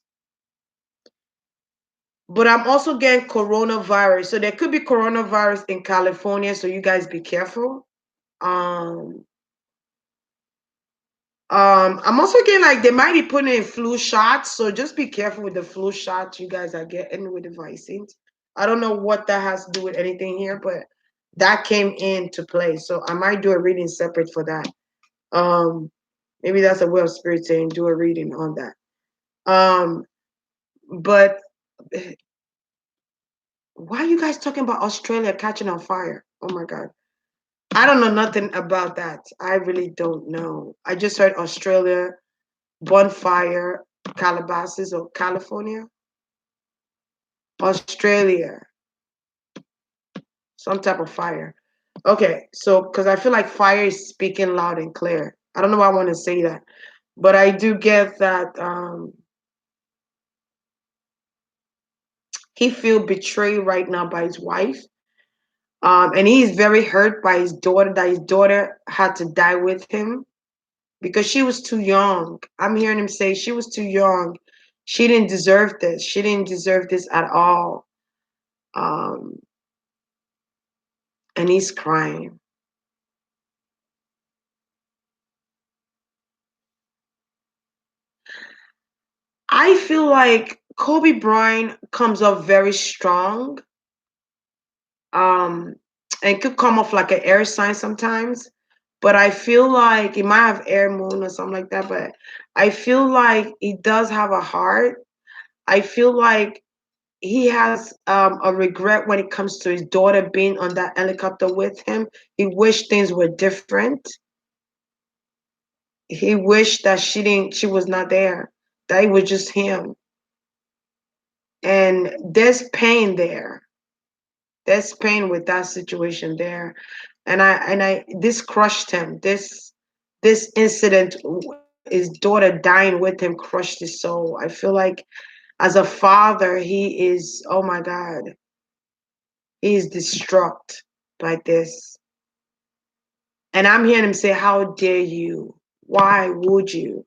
A: But I'm also getting coronavirus. So there could be coronavirus in California. So you guys be careful. I'm also getting like they might be putting in flu shots. So just be careful with the flu shots you guys are getting with the vaccines. I don't know what that has to do with anything here, but that came into play. So I might do a reading separate for that. Maybe that's a way of spirit saying do a reading on that. But why are you guys talking about Australia catching on fire? Oh my God. I don't know nothing about that. I really don't know. I just heard Australia, bonfire, Calabasas or California. Australia, some type of fire. Okay, so because I feel like fire is speaking loud and clear. I don't know why I want to say that, but I do get that he feel betrayed right now by his wife. And he is very hurt by his daughter, that his daughter had to die with him because she was too young. I'm hearing him say she was too young. She didn't deserve this. She didn't deserve this at all. Um, and he's crying. I feel like Kobe Bryant comes up very strong. Um, and could come off like an air sign sometimes. But I feel like it might have air moon or something like that. But I feel like he does have a heart. I feel like he has a regret when it comes to his daughter being on that helicopter with him. He wished things were different. He wished that she was not there, that it was just him. And there's pain there. There's pain with that situation there. And I this crushed him. This incident, his daughter dying with him, crushed his soul. I feel like as a father, he is, oh my God, he is distraught by this. And I'm hearing him say, how dare you? Why would you?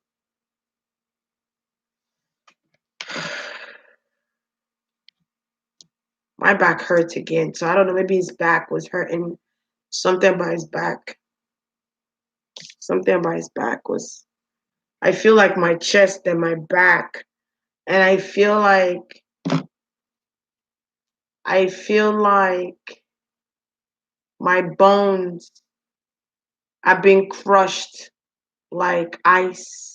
A: My back hurts again. So I don't know. Maybe his back was hurting. Something about his back. Something about his back was. I feel like my chest and my back, and I feel like my bones are being crushed like ice.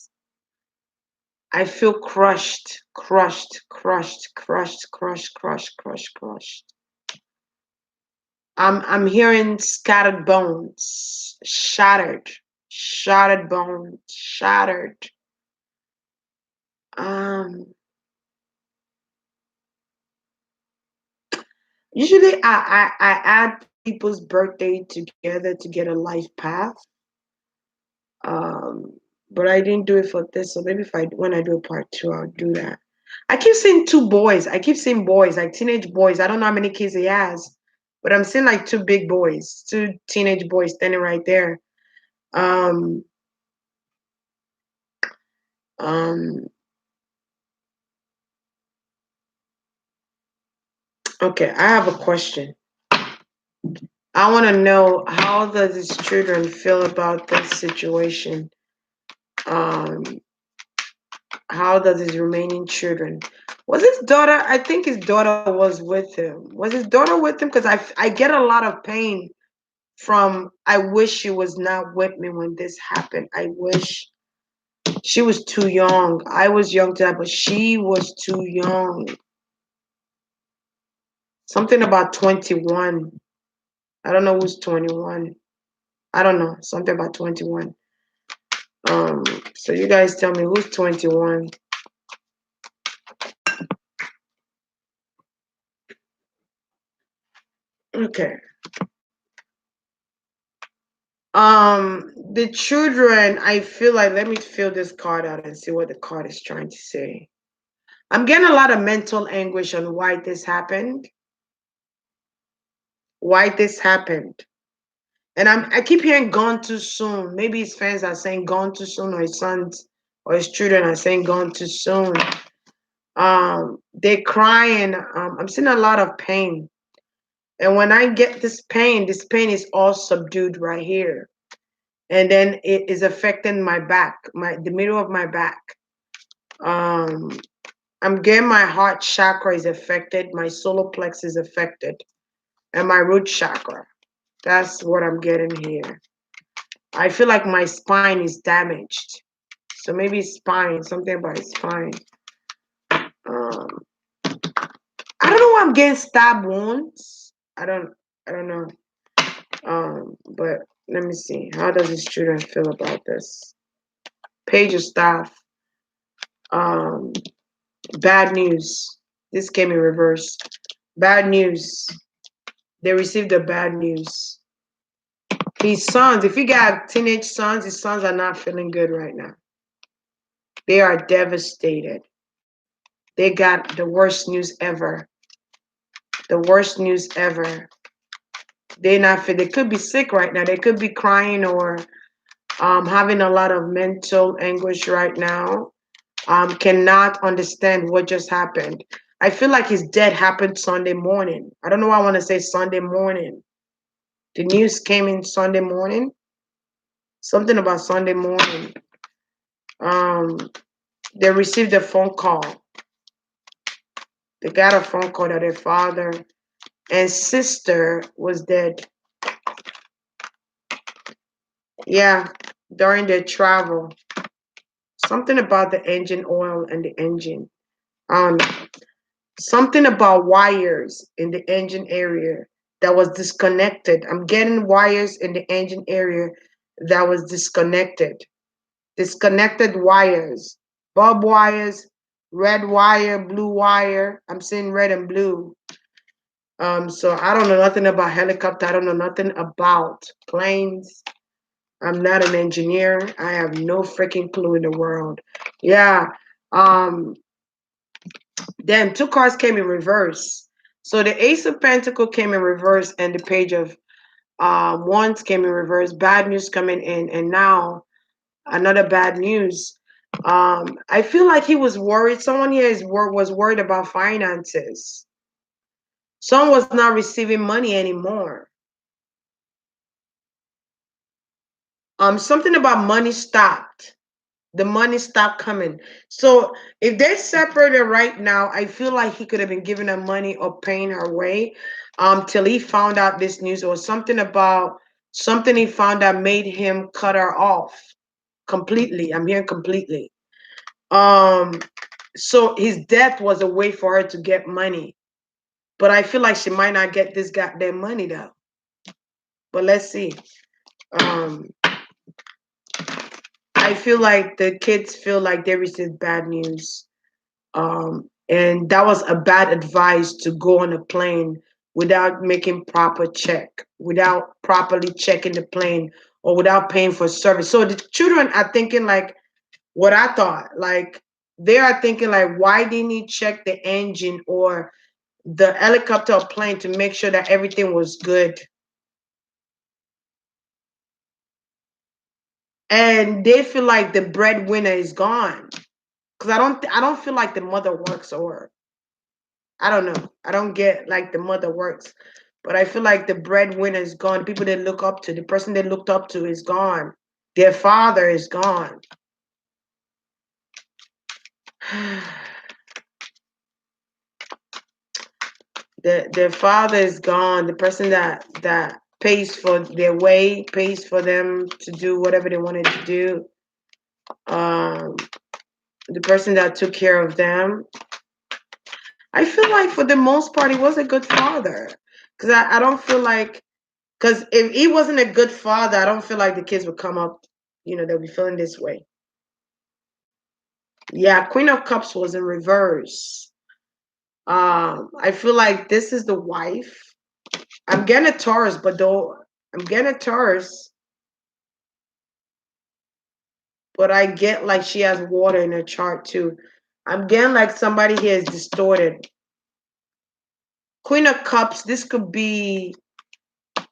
A: I feel crushed, crushed, crushed, crushed, crushed, crushed, crushed, crushed. I'm hearing scattered bones, shattered, shattered bones, shattered. Um, Usually I add people's birthday together to get a life path. Um, but I didn't do it for this, so maybe if I when I do a part two, I'll do that. I keep seeing two boys. I keep seeing boys, like teenage boys. I don't know how many kids he has, but I'm seeing like two big boys, two teenage boys standing right there. Um, um, okay, I have a question. I want to know, how does his children feel about this situation? Um, how does his remaining children? Was his daughter? I think his daughter was with him. Was his daughter with him? Because I get a lot of pain from. I wish she was not with me when this happened. I wish she was too young. I was young to that, but she was too young. Something about 21. I don't know who's 21. I don't know. Something about 21. So you guys tell me who's 21. Okay. The children, I feel like, let me fill this card out and see what the card is trying to say. I'm getting a lot of mental anguish on why this happened. Why this happened. And I keep hearing gone too soon. Maybe his fans are saying gone too soon, or his sons or his children are saying gone too soon. They're crying. I'm seeing a lot of pain. And when I get this pain is all subdued right here. And then it is affecting my back, the middle of my back. Um, I'm getting my heart chakra is affected, my solar plex is affected, and my root chakra. That's what I'm getting here. I feel like my spine is damaged. So maybe spine, something about his spine. Um, I don't know why I'm getting stab wounds. I don't know. But let me see. How does his children feel about this? Page of staff. Um, Bad news. This came in reverse. Bad news. They received the bad news. His sons, if he got teenage sons, his sons are not feeling good right now. They are devastated. They got the worst news ever. The worst news ever. They could be sick right now. They could be crying or having a lot of mental anguish right now. Cannot understand what just happened. I feel like his death happened Sunday morning. I don't know why I want to say Sunday morning. The news came in Sunday morning. Something about Sunday morning. Um, they received a phone call. They got a phone call that their father and sister was dead. Yeah, during their travel. Something about the engine oil and the engine. Um, Something about wires in the engine area that was disconnected. I'm getting wires in the engine area that was disconnected. Disconnected wires, bulb wires, red wire, blue wire. I'm seeing red and blue. So I don't know nothing about helicopter. I don't know nothing about planes. I'm not an engineer. I have no freaking clue in the world. Yeah. Um, then two cards came in reverse. So the Ace of Pentacle came in reverse, and the Page of Wands came in reverse. Bad news coming in, and now another bad news. I feel like he was worried. Someone here was worried about finances. Son was not receiving money anymore. Something about money stopped. The money stopped coming. So if they're separated right now, I feel like he could have been giving her money or paying her way, till he found out this news, or something about something he found out made him cut her off completely. I'm hearing completely. Um, so his death was a way for her to get money. But I feel like she might not get this goddamn money though. But let's see. Um, I feel like the kids feel like they received bad news. And that was a bad advice to go on a plane without making proper check, without properly checking the plane, or without paying for service. So the children are thinking like what I thought. Like they are thinking like, why didn't he check the engine or the helicopter or plane to make sure that everything was good? And they feel like the breadwinner is gone. Cause I don't feel like the mother works, or I don't know. I don't get like the mother works. But I feel like the breadwinner is gone. People they look up to, the person they looked up to is gone. Their father is gone. Their father is gone. The person that pays for their way, pays for them to do whatever they wanted to do. Um, the person that took care of them. I feel like for the most part, he was a good father. Because I don't feel like, because if he wasn't a good father, I don't feel like the kids would come up, they'll be feeling this way. Yeah, Queen of Cups was in reverse. I feel like this is the wife. I'm getting a Taurus, but though I'm getting a Taurus, but I get like she has water in her chart too. I'm getting like somebody here is distorted. Queen of Cups, this could be,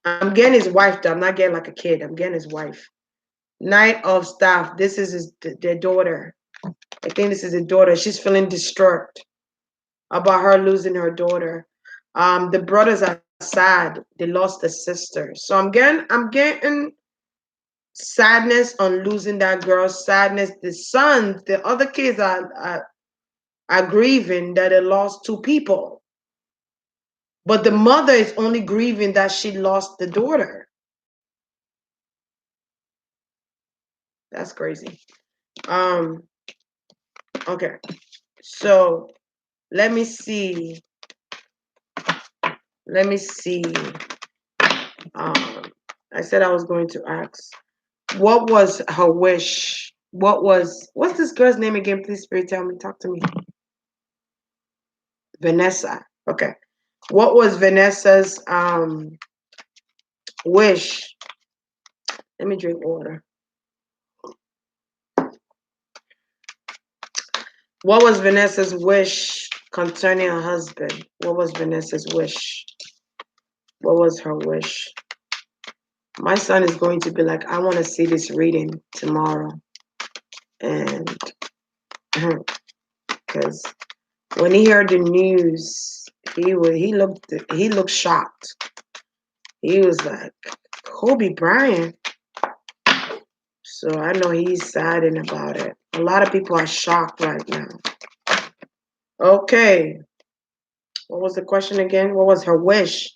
A: I'm getting his wife though. I'm not getting like a kid. I'm getting his wife. Knight of Staff, this is their daughter. I think this is a daughter. She's feeling distraught about her losing her daughter. The brothers are sad. They lost a sister. So I'm getting sadness on losing that girl. Sadness. The sons, the other kids are grieving that they lost two people. But the mother is only grieving that she lost the daughter. That's crazy. Um. Okay. So let me see. Let me see. Um, I said I was going to ask, what was her wish? What's this girl's name again? Please, Spirit, tell me. Talk to me. Vanessa. Okay. What was Vanessa's wish? Let me drink water. What was Vanessa's wish concerning her husband? What was Vanessa's wish? What was her wish? My son is going to be like, I want to see this reading tomorrow. And because when he heard the news, he looked shocked. He was like, Kobe Bryant. So I know he's saddened about it. A lot of people are shocked right now. Okay. What was the question again? What was her wish?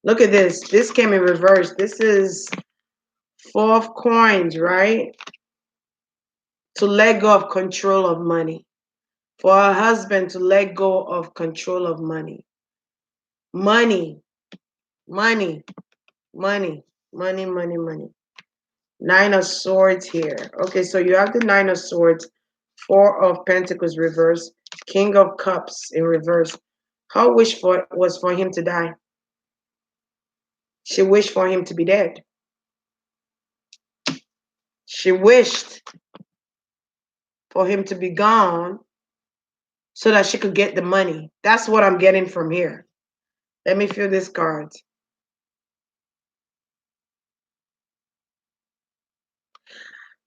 A: Look at this. This came in reverse. This is 4 of coins, right? To let go of control of money. For her husband to let go of control of money. Money. Money. Money. Money, money, money. 9 of Swords here. Okay, so you have the 9 of Swords, 4 of Pentacles reverse, King of Cups in reverse. Her wish was for him to die. She wished for him to be dead. She wished for him to be gone so that she could get the money. That's what I'm getting from here. Let me feel this card.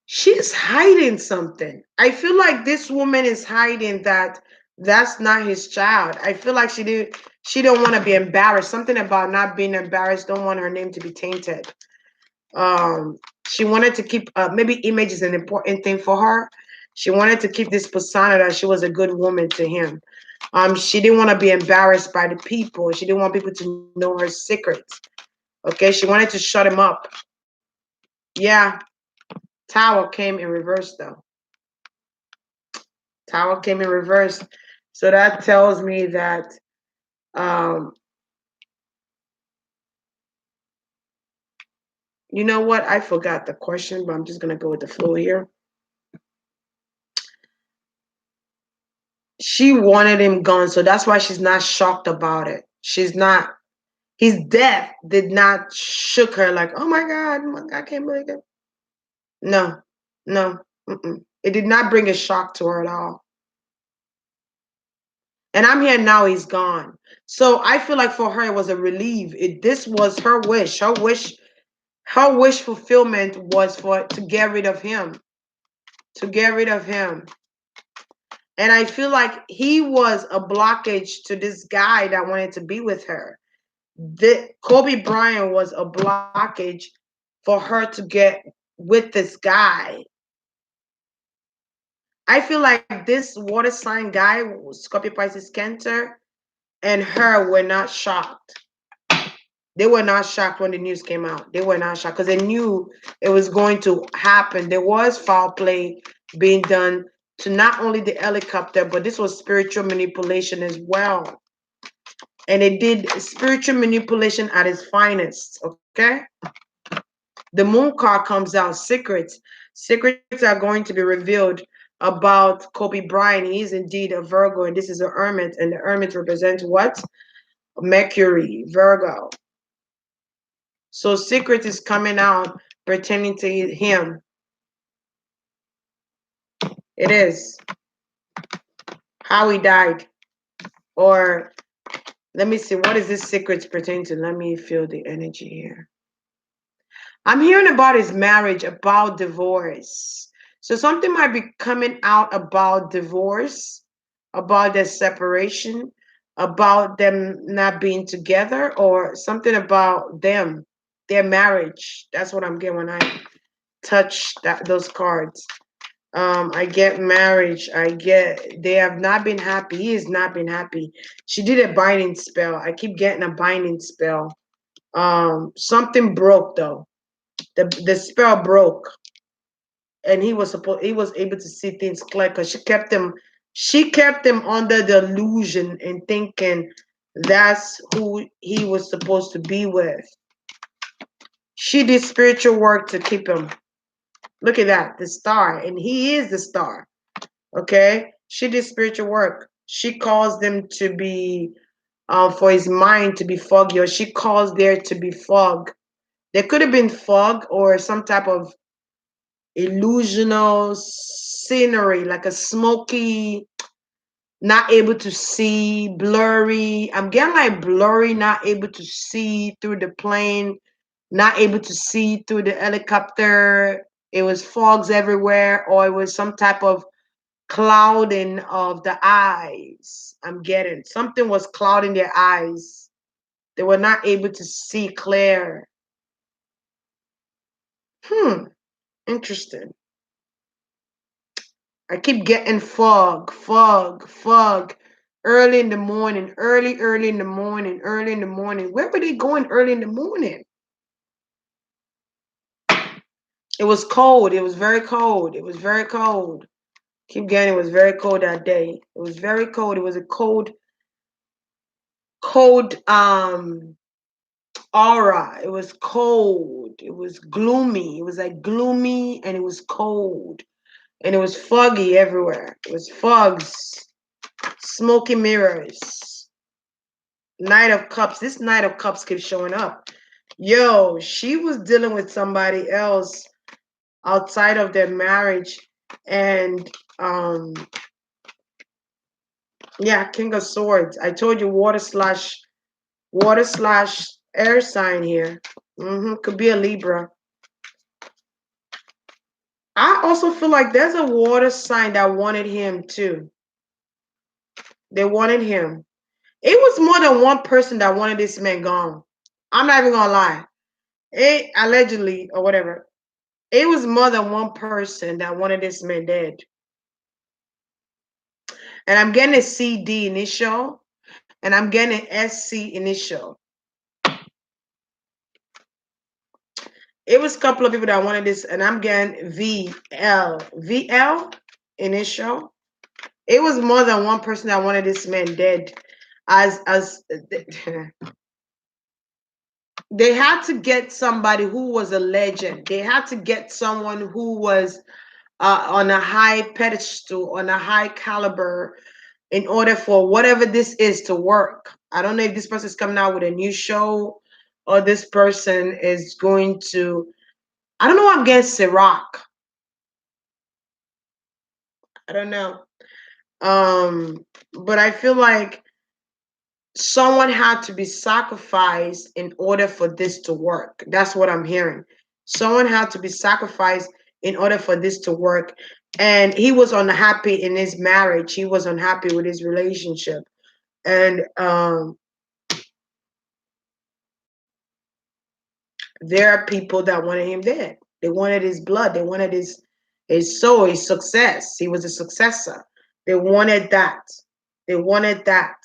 A: She's hiding something. I feel like this woman is hiding that that's not his child. I feel like She don't want to be embarrassed. Something about not being embarrassed. Don't want her name to be tainted. Um, she wanted to keep. Maybe image is an important thing for her. She wanted to keep this persona that she was a good woman to him. She didn't want to be embarrassed by the people. She didn't want people to know her secrets. Okay, she wanted to shut him up. Yeah, Tower came in reverse though. Tower came in reverse. So that tells me that um you know what? I forgot the question, but I'm just gonna go with the flow here. She wanted him gone, so that's why she's not shocked about it. She's not. His death did not shook her like, oh my God, I can't believe it. No, no, it did not bring a shock to her at all. And I'm here now. He's gone. So I feel like for her it was a relief. This was her wish. Her wish fulfillment was for to get rid of him. To get rid of him. And I feel like he was a blockage to this guy that wanted to be with her. Kobe Bryant was a blockage for her to get with this guy. I feel like this water sign guy, Scorpio Pisces Cancer, and her were not shocked. They were not shocked when the news came out. They were not shocked because they knew it was going to happen. There was foul play being done to not only the helicopter, but this was spiritual manipulation as well. And it did spiritual manipulation at its finest. Okay. The moon card comes out, secrets. Secrets are going to be revealed about Kobe Bryant. He is indeed a Virgo, and this is a hermit, and the hermit represents what? Mercury, Virgo. So secret is coming out pertaining to him. It is how he died. Or let me see, what is this secret pertaining to? Let me feel the energy here. I'm hearing about his marriage, about divorce. So something might be coming out about divorce, about their separation, about them not being together, or something about them, their marriage. That's what I'm getting when I touch those cards. I get marriage. I get they have not been happy. He has not been happy. She did a binding spell. I keep getting a binding spell. Something broke though. The spell broke, and he was able to see things clear because she kept him under the illusion and thinking that's who he was supposed to be with. She did spiritual work to keep him. Look at that, the star, and he is the star. Okay, she did spiritual work. She caused them to be for his mind to be foggy, or she caused there to be fog. There could have been fog or some type of illusional scenery, like a smoky, not able to see, blurry. I'm getting like blurry, not able to see through the plane, not able to see through the helicopter. It was fogs everywhere, or it was some type of clouding of the eyes. I'm getting something was clouding their eyes. They were not able to see clear. Interesting. I keep getting fog, fog, fog. Early in the morning, early in the morning, early in the morning. Where were they going early in the morning? It was cold. It was very cold. It was very cold. Keep getting it was very cold that day. It was very cold. It was a cold aura. It was cold. It was gloomy. It was like gloomy and it was cold. And it was foggy everywhere. It was fogs, smoky mirrors. Knight of Cups. This Knight of Cups keeps showing up. Yo, she was dealing with somebody else outside of their marriage. And yeah, King of Swords. I told you water slash air sign here. Could be a Libra. I also feel like there's a water sign that wanted him too. They wanted him. It was more than one person that wanted this man gone. I'm not even gonna lie. It allegedly or whatever. It was more than one person that wanted this man dead. And I'm getting a CD initial, and I'm getting an SC initial. It was a couple of people that wanted this, and I'm getting VL initial. It was more than one person that wanted this man dead. As they had to get somebody who was a legend. They had to get someone who was on a high pedestal, on a high caliber, in order for whatever this is to work. I don't know if this person is coming out with a new show or this person is going to. I don't know. I'm getting Ciroc. I don't know. But I feel like someone had to be sacrificed in order for this to work. That's what I'm hearing. Someone had to be sacrificed in order for this to work. And he was unhappy in his marriage. He was unhappy with his relationship. And there are people that wanted him dead. They wanted his blood. They wanted his soul, his success. He was a successor. They wanted that. They wanted that.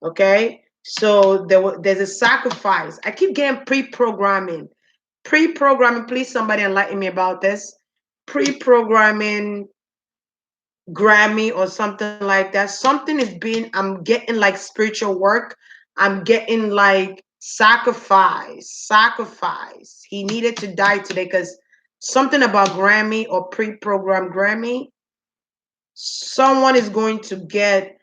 A: Okay, so there's a sacrifice. I keep getting pre-programming. Pre-programming, please somebody enlighten me about this. Pre-programming Grammy or something like that. Something is being, I'm getting like spiritual work. I'm getting like sacrifice. He needed to die today because something about Grammy or pre-programmed Grammy. Someone is going to get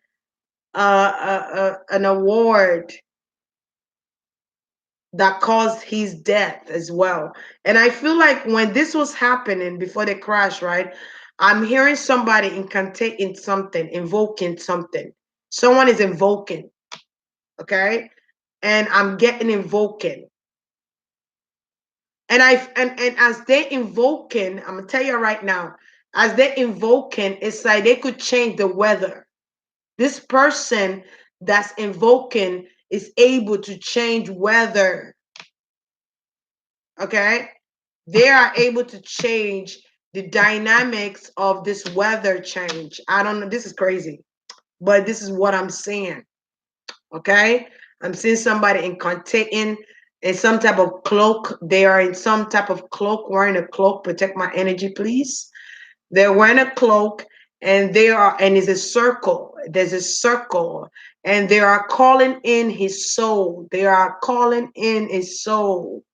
A: an award that caused his death as well. And I feel like when this was happening before the crash, right? I'm hearing somebody incantating something, invoking something. Someone is invoking, okay? And I'm getting invoking. And as they invoking, I'm gonna tell you right now, as they invoking, it's like they could change the weather. This person that's invoking is able to change weather. Okay, they are able to change the dynamics of this weather change. I don't know, this is crazy, but this is what I'm seeing. Okay, I'm seeing somebody incantating in some type of cloak. They are in some type of cloak, wearing a cloak. Protect my energy, please. They're wearing a cloak, and they are, and it's a circle. There's a circle, and they are calling in his soul. They are calling in his soul.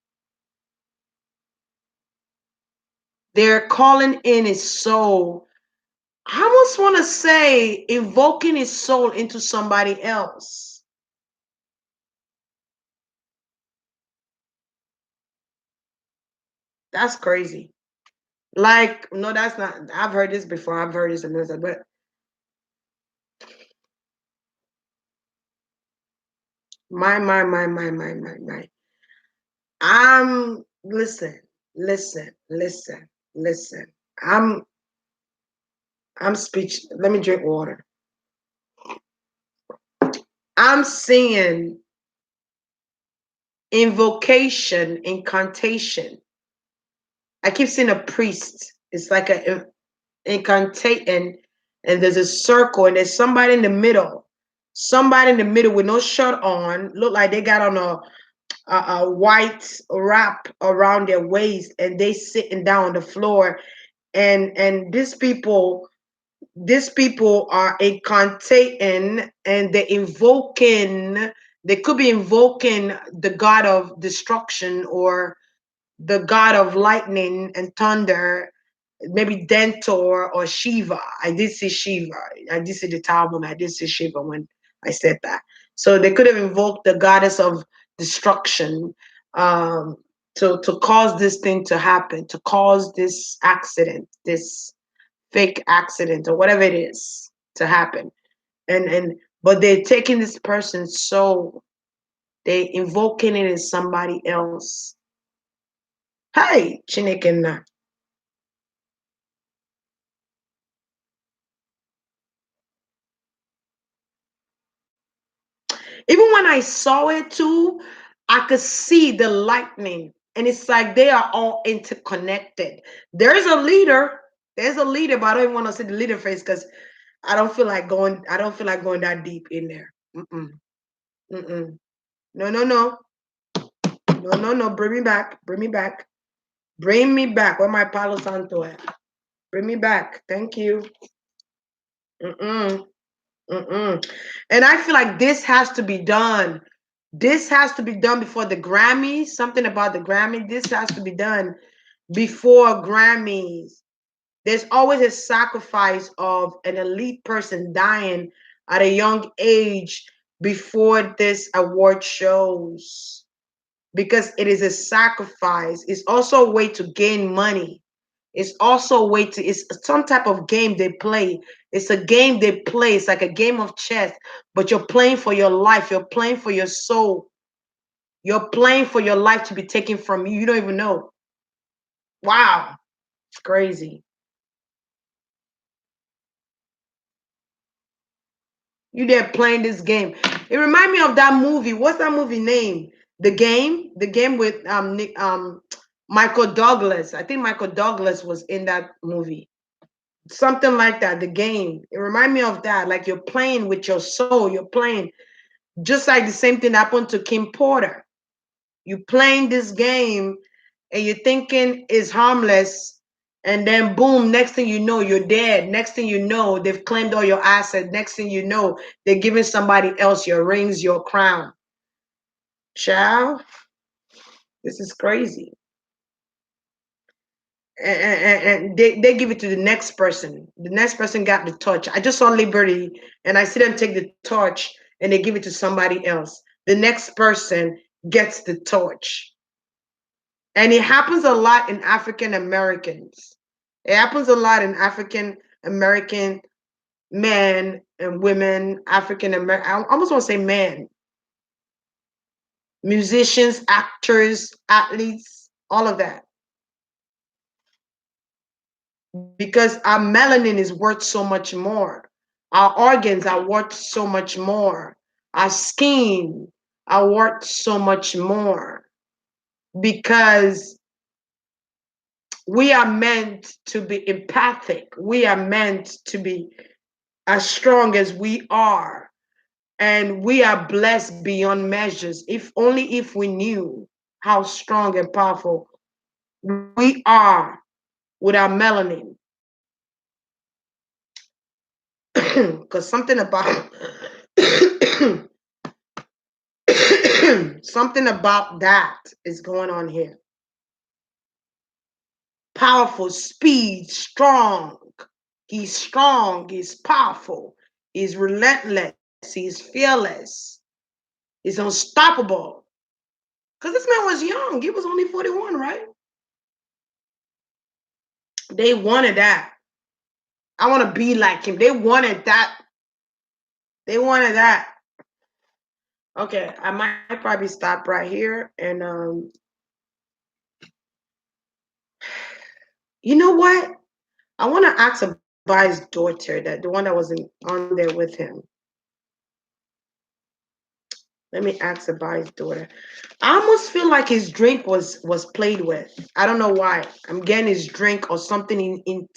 A: They're calling in his soul. I almost want to say invoking his soul into somebody else. That's crazy. Like, no, that's not. I've heard this before. I've heard this and this, but my. Listen, listen. I'm I'm speech. Let me drink water. I'm seeing invocation, incantation. I keep seeing a priest. It's like a incantating, and there's a circle, and there's somebody in the middle. Somebody in the middle with no shirt on, look like they got on a white wrap around their waist, and they sitting down on the floor. And these people are incantating, and they're invoking. They could be invoking the god of destruction or the god of lightning and thunder, maybe Dentor or Shiva. I did see Shiva. I did see the Talmud. I did see Shiva when I said that. So they could have invoked the goddess of destruction, um, to cause this thing to happen, to cause this accident, this fake accident or whatever it is to happen. And but they're taking this person's soul, they invoking it in somebody else. Hey, Chineke. Even when I saw it too, I could see the lightning. And it's like they are all interconnected. There's a leader. There's a leader, but I don't even want to see the leader face because I don't feel like going. I don't feel like going that deep in there. Mm-mm. Mm-mm. No, no, no, no, no, no. Bring me back. Bring me back. Bring me back. Where my Palo Santo at? Bring me back. Thank you. Mm-mm. Mm-mm. And I feel like this has to be done. This has to be done before the Grammys. Something about the Grammy. This has to be done before Grammys. There's always a sacrifice of an elite person dying at a young age before this award shows because it is a sacrifice. It's also a way to gain money. It's also a way to, it's some type of game they play. It's a game they play. It's like a game of chess, but you're playing for your life. You're playing for your soul. You're playing for your life to be taken from you. You don't even know. Wow. It's crazy. You there playing this game. It reminds me of that movie. What's that movie name? The Game. The Game with Nick Michael Douglas. I think Michael Douglas was in that movie. Something like that. The Game. It reminds me of that. Like you're playing with your soul. You're playing just like the same thing happened to Kim Porter. You playing this game and you're thinking it's harmless, and then boom, next thing you know, you're dead. Next thing you know, they've claimed all your assets. Next thing you know, they're giving somebody else your rings, your crown. Child, this is crazy. And they give it to the next person. The next person got the torch. I just saw Liberty and I see them take the torch and they give it to somebody else. The next person gets the torch. And it happens a lot in African Americans. It happens a lot in African American men and women, African American, I almost want to say men, musicians, actors, athletes, all of that. Because our melanin is worth so much more. Our organs are worth so much more. Our skin are worth so much more. Because we are meant to be empathic. We are meant to be as strong as we are. And we are blessed beyond measures. If only if we knew how strong and powerful we are with our melanin. Because something about something about that is going on here. Powerful, speed, strong. He's strong, he's powerful, he's relentless, he's fearless, he's unstoppable. Because this man was young, he was only 41, right? They wanted that. I want to be like him. They wanted that. They wanted that. Okay, I might probably stop right here. And you know what? I want to ask about his daughter, that the one that was on there with him. Let me ask about his daughter. I almost feel like his drink was played with. I don't know why. I'm getting his drink or something in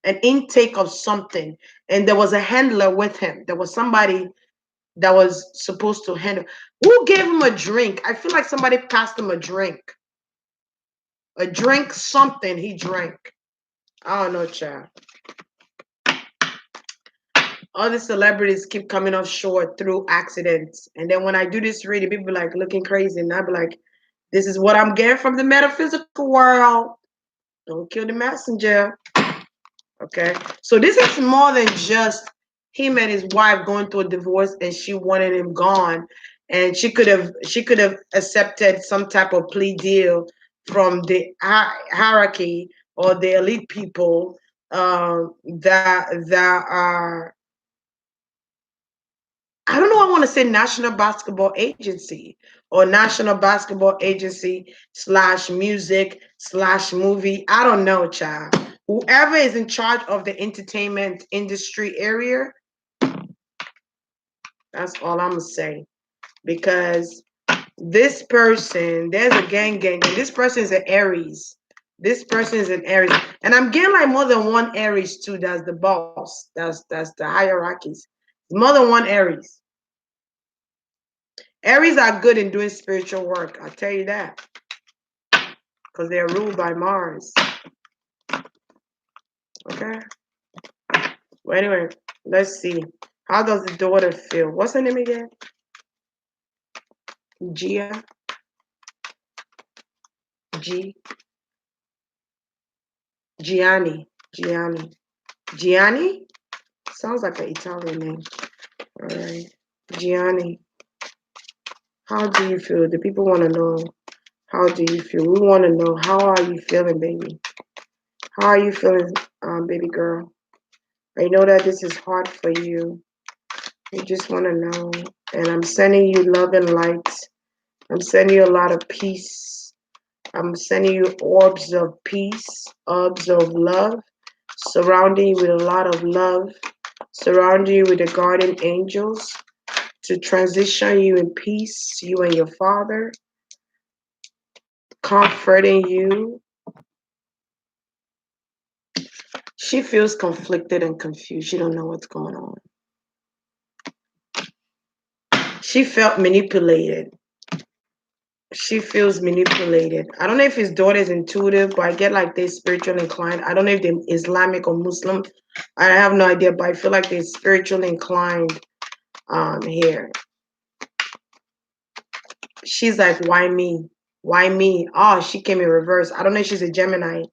A: an intake of something, and there was a handler with him. There was somebody that was supposed to handle. Who gave him a drink? I feel like somebody passed him a drink. A drink, something he drank. I don't know, child. All the celebrities keep coming off short through accidents. And then when I do this reading, people be like looking crazy. And I be like, this is what I'm getting from the metaphysical world. Don't kill the messenger. Okay. So this is more than just him and his wife going through a divorce and she wanted him gone. And she could have accepted some type of plea deal from the hierarchy or the elite people that are, I don't know, I want to say National Basketball Agency or National Basketball Agency slash music slash movie. I don't know, child. Whoever is in charge of the entertainment industry area, that's all I'm going to say. because this person, there's a gang. This person is an Aries. This person is an Aries. And I'm getting like more than one Aries too. That's the boss. That's the hierarchies. More than one Aries. Aries are good in doing spiritual work. I'll tell you that. Because they're ruled by Mars. Okay. Well, anyway, let's see. How does the daughter feel? What's her name again? Gia? G? Gianni. Gianni. Gianni? Sounds like an Italian name. All right. Gianni. How do you feel? The people want to know. How do you feel? We want to know. How are you feeling, baby? How are you feeling, baby girl? I know that this is hard for you. You just want to know. And I'm sending you love and light. I'm sending you a lot of peace. I'm sending you orbs of peace, orbs of love, surrounding you with a lot of love, surrounding you with the guardian angels to transition you in peace, you and your father, comforting you. She feels conflicted and confused. She don't know what's going on. She felt manipulated. She feels manipulated. I don't know if his daughter is intuitive, but I get like they're spiritually inclined. I don't know if they're Islamic or Muslim. I have no idea, but I feel like they're spiritually inclined here. She's like, why me? Why me? Oh, she came in reverse. I don't know if she's a Gemini,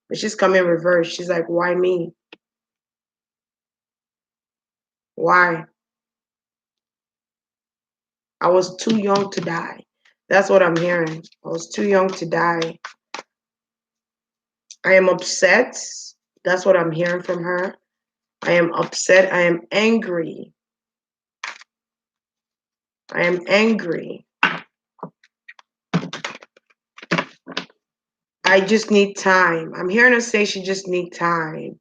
A: but she's coming in reverse. She's like, why me? Why? I was too young to die. That's what I'm hearing. I was too young to die. I am upset. That's what I'm hearing from her. I am upset. I am angry. I am angry. I just need time. I'm hearing her say she just need time.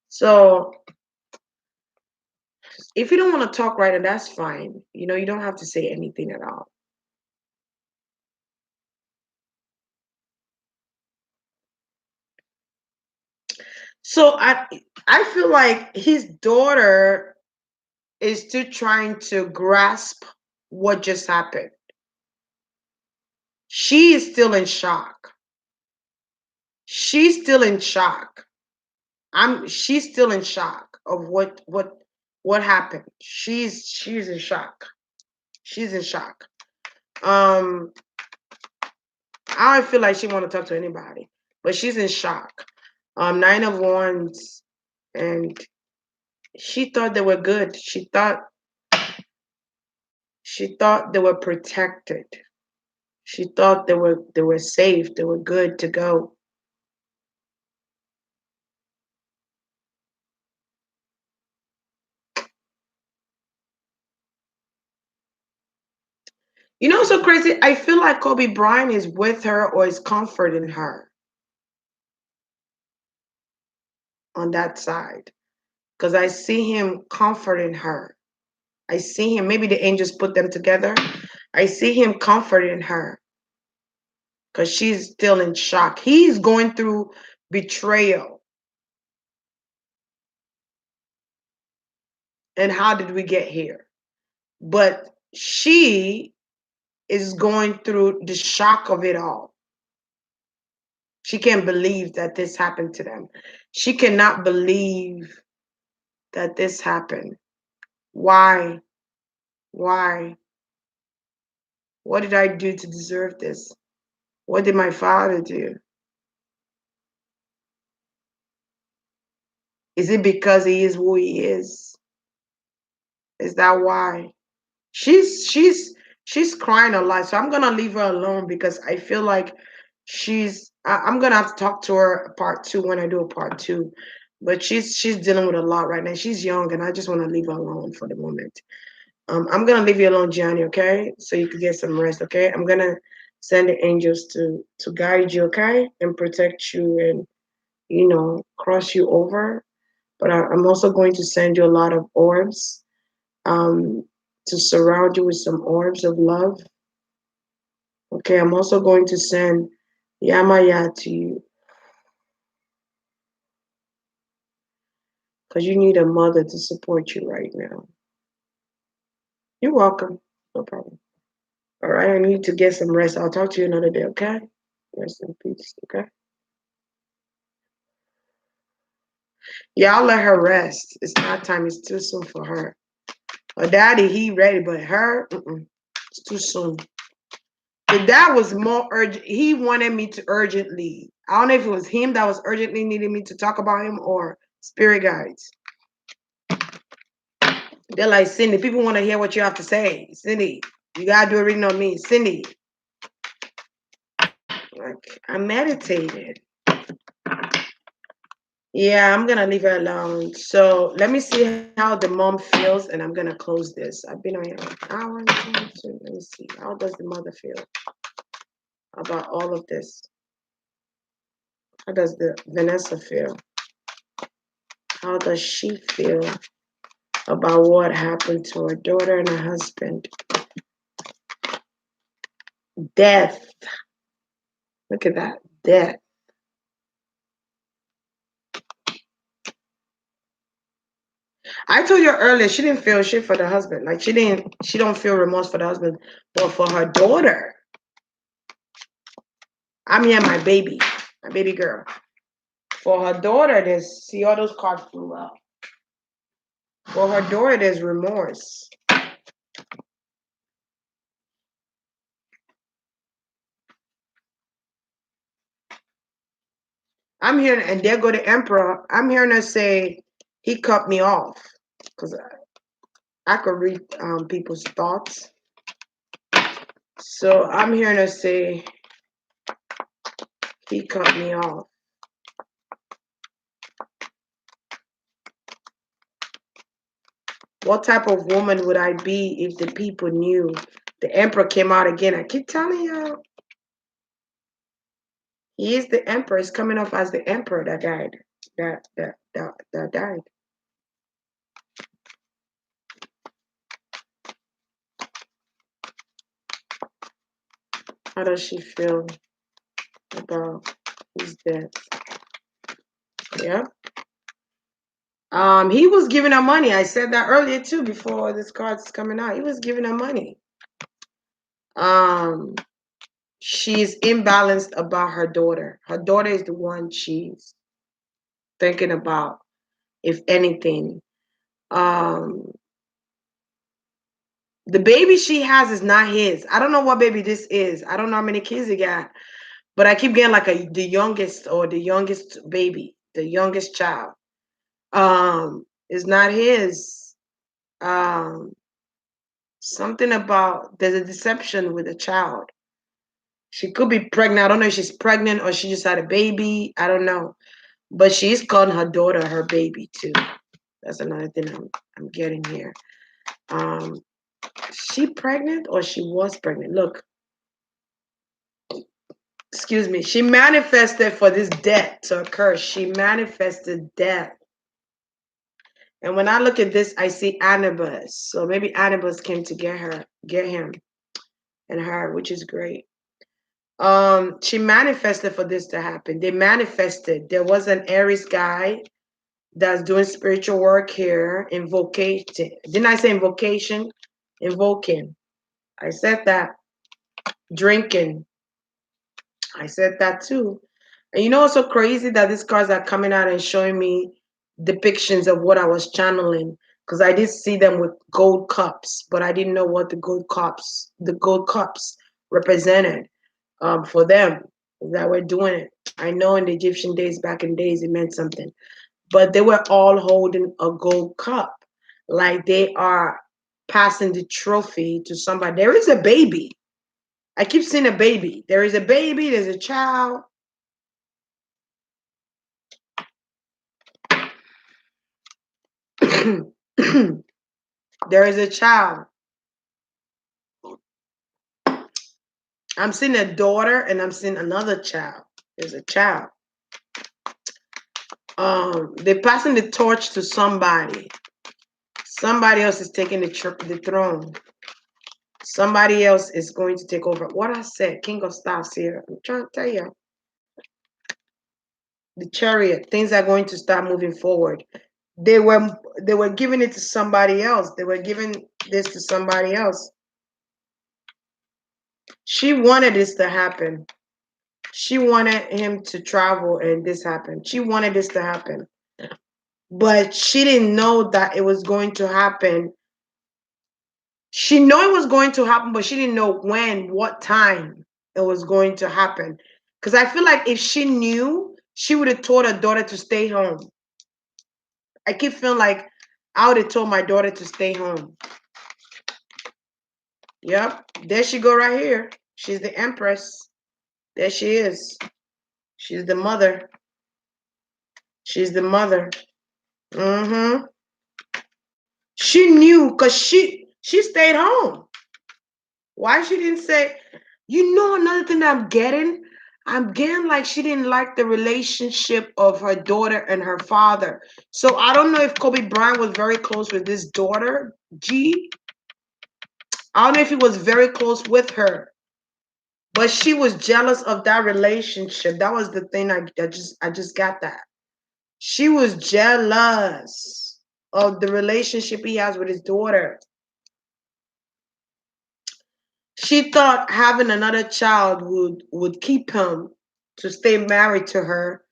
A: So if you don't want to talk right, and that's fine. You know, you don't have to say anything at all. So I feel like his daughter is still trying to grasp what just happened. She is still in shock. She's still in shock. She's still in shock of what happened. She's in shock. She's in shock. I don't feel like she want to talk to anybody, but she's in shock. Nine of Wands, and she thought they were good. She thought they were protected. She thought they were safe. They were good to go. You know, so crazy. I feel like Kobe Bryant is with her or is comforting her on that side, because I see him comforting her. I see him. Maybe the angels put them together. I see him comforting her because she's still in shock. He's going through betrayal. And how did we get here? But she is going through the shock of it all. She can't believe that this happened to them. She cannot believe that this happened. Why? Why? What did I do to deserve this? What did my father do? Is it because he is who he is? Is that why? She's she's she's crying a lot. So I'm gonna leave her alone because I feel like I'm gonna have to talk to her part two when I do a part two. But she's dealing with a lot right now. She's young and I just want to leave her alone for the moment. I'm gonna leave you alone, Johnny, okay? So you can get some rest, okay? I'm gonna send the angels to guide you, okay? And protect you and cross you over. But I'm also going to send you a lot of orbs. Um, to surround you with some orbs of love. Okay, I'm also going to send Yamaya to you because you need a mother to support you right now. You're welcome. No problem. All right, I need to get some rest. I'll talk to you another day, okay? Rest in peace, okay? Yeah, I'll let her rest. It's not time. It's too soon for her. Her daddy, he ready, but her, it's too soon. The dad was more urgent. He wanted me to urgently. I don't know if it was him that was urgently needing me to talk about him or spirit guides. They're like, Cindy, people want to hear what you have to say. Cindy, you got to do a reading on me. Cindy, like, I meditated. Yeah, I'm going to leave her alone. So let me see how the mom feels, and I'm going to close this. I've been on here an hour and 22. Let me see. How does the mother feel about all of this? How does the Vanessa feel? How does she feel about what happened to her daughter and her husband? Death. Look at that. Death. I told you earlier she didn't feel shit for the husband. Like she don't feel remorse for the husband, but for her daughter. I'm here, my baby girl. For her daughter, there's see all those cards flew out. For her daughter, there's remorse. I'm hearing, and there go the emperor. I'm hearing her say he cut me off because I could read people's thoughts. So I'm hearing her say he cut me off. What type of woman would I be if the people knew? The emperor came out again. I keep telling you, he is the emperor. He's coming off as the emperor that died. That died. How does she feel about his death? Yeah. He was giving her money. I said that earlier too, before this card's coming out. He was giving her money. She's imbalanced about her daughter. Her daughter is the one she's thinking about, if anything. The baby she has is not his. I don't know what baby this is. I don't know how many kids he got, but I keep getting like the youngest or the youngest baby, the youngest child. Is not his. Something about there's a deception with the child. She could be pregnant. I don't know if she's pregnant or she just had a baby. I don't know. But she's calling her daughter her baby too. That's another thing I'm getting here. She pregnant or she was pregnant? Look, excuse me. She manifested for this death to occur. She manifested death. And when I look at this, I see Anubis. So maybe Anubis came to get him and her, which is great. She manifested for this to happen. They manifested. There was an Aries guy that's doing spiritual work here, invocation. Didn't I say invocation? Invoking. I said that. Drinking. I said that too. And you know what's so crazy that these cards are coming out and showing me depictions of what I was channeling. Because I did see them with gold cups, but I didn't know what the gold cups represented for them that were doing it. I know in the Egyptian days, back in days, it meant something. But they were all holding a gold cup, like they are passing the trophy to somebody. There is a baby. I keep seeing a baby. There is a baby, there's a child. There is a child. I'm seeing a daughter and I'm seeing another child. There's a child. They're passing the torch to somebody. Somebody else is taking the throne. Somebody else is going to take over. What I said, King of Staffs here. I'm trying to tell you. The chariot, things are going to start moving forward. They were giving it to somebody else. They were giving this to somebody else. She wanted this to happen. She wanted him to travel and this happened. She wanted this to happen. But she didn't know that it was going to happen. She knew it was going to happen, but she didn't know when, what time it was going to happen. Because I feel like if she knew, she would have told her daughter to stay home. I keep feeling like I would have told my daughter to stay home. Yep, there she go right here. She's the empress. There she is. She's the mother. She's the mother. Mm-hmm. She knew because she stayed home. Why she didn't say, you know, another thing that I'm getting like she didn't like the relationship of her daughter and her father. So I don't know if Kobe Bryant was very close with this daughter, G. I don't know if he was very close with her. But she was jealous of that relationship. That was the thing I just got that. She was jealous of the relationship he has with his daughter. She thought having another child would keep him to stay married to her,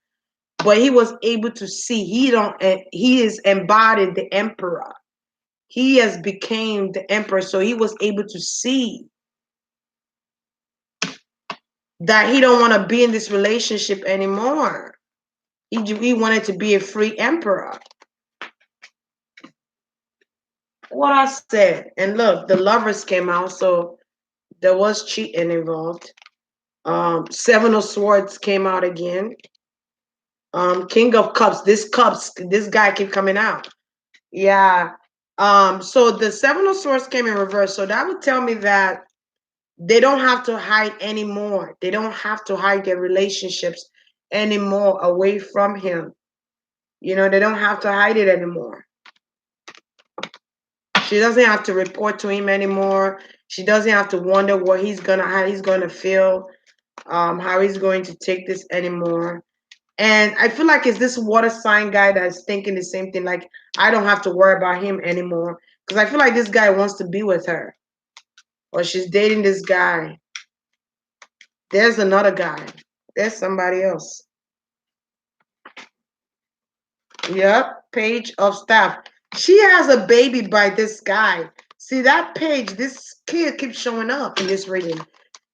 A: but he was able to see he is embodied the emperor. He has became the emperor, so he was able to see that he don't want to be in this relationship anymore. He wanted to be a free emperor. What I said, and look, the lovers came out, so there was cheating involved. Seven of Swords came out again. King of Cups. This guy keep coming out. Yeah. So the Seven of Swords came in reverse. So that would tell me that they don't have to hide anymore. They don't have to hide their relationships anymore away from him. You know, they don't have to hide it anymore. She doesn't have to report to him anymore. She doesn't have to wonder how he's gonna feel, how he's going to take this anymore. And I feel like it's this water sign guy that's thinking the same thing. Like, I don't have to worry about him anymore. Because I feel like this guy wants to be with her. Or she's dating this guy. There's another guy. There's somebody else. Yep, Page of Staff. She has a baby by this guy. See that page, this kid keeps showing up in this reading.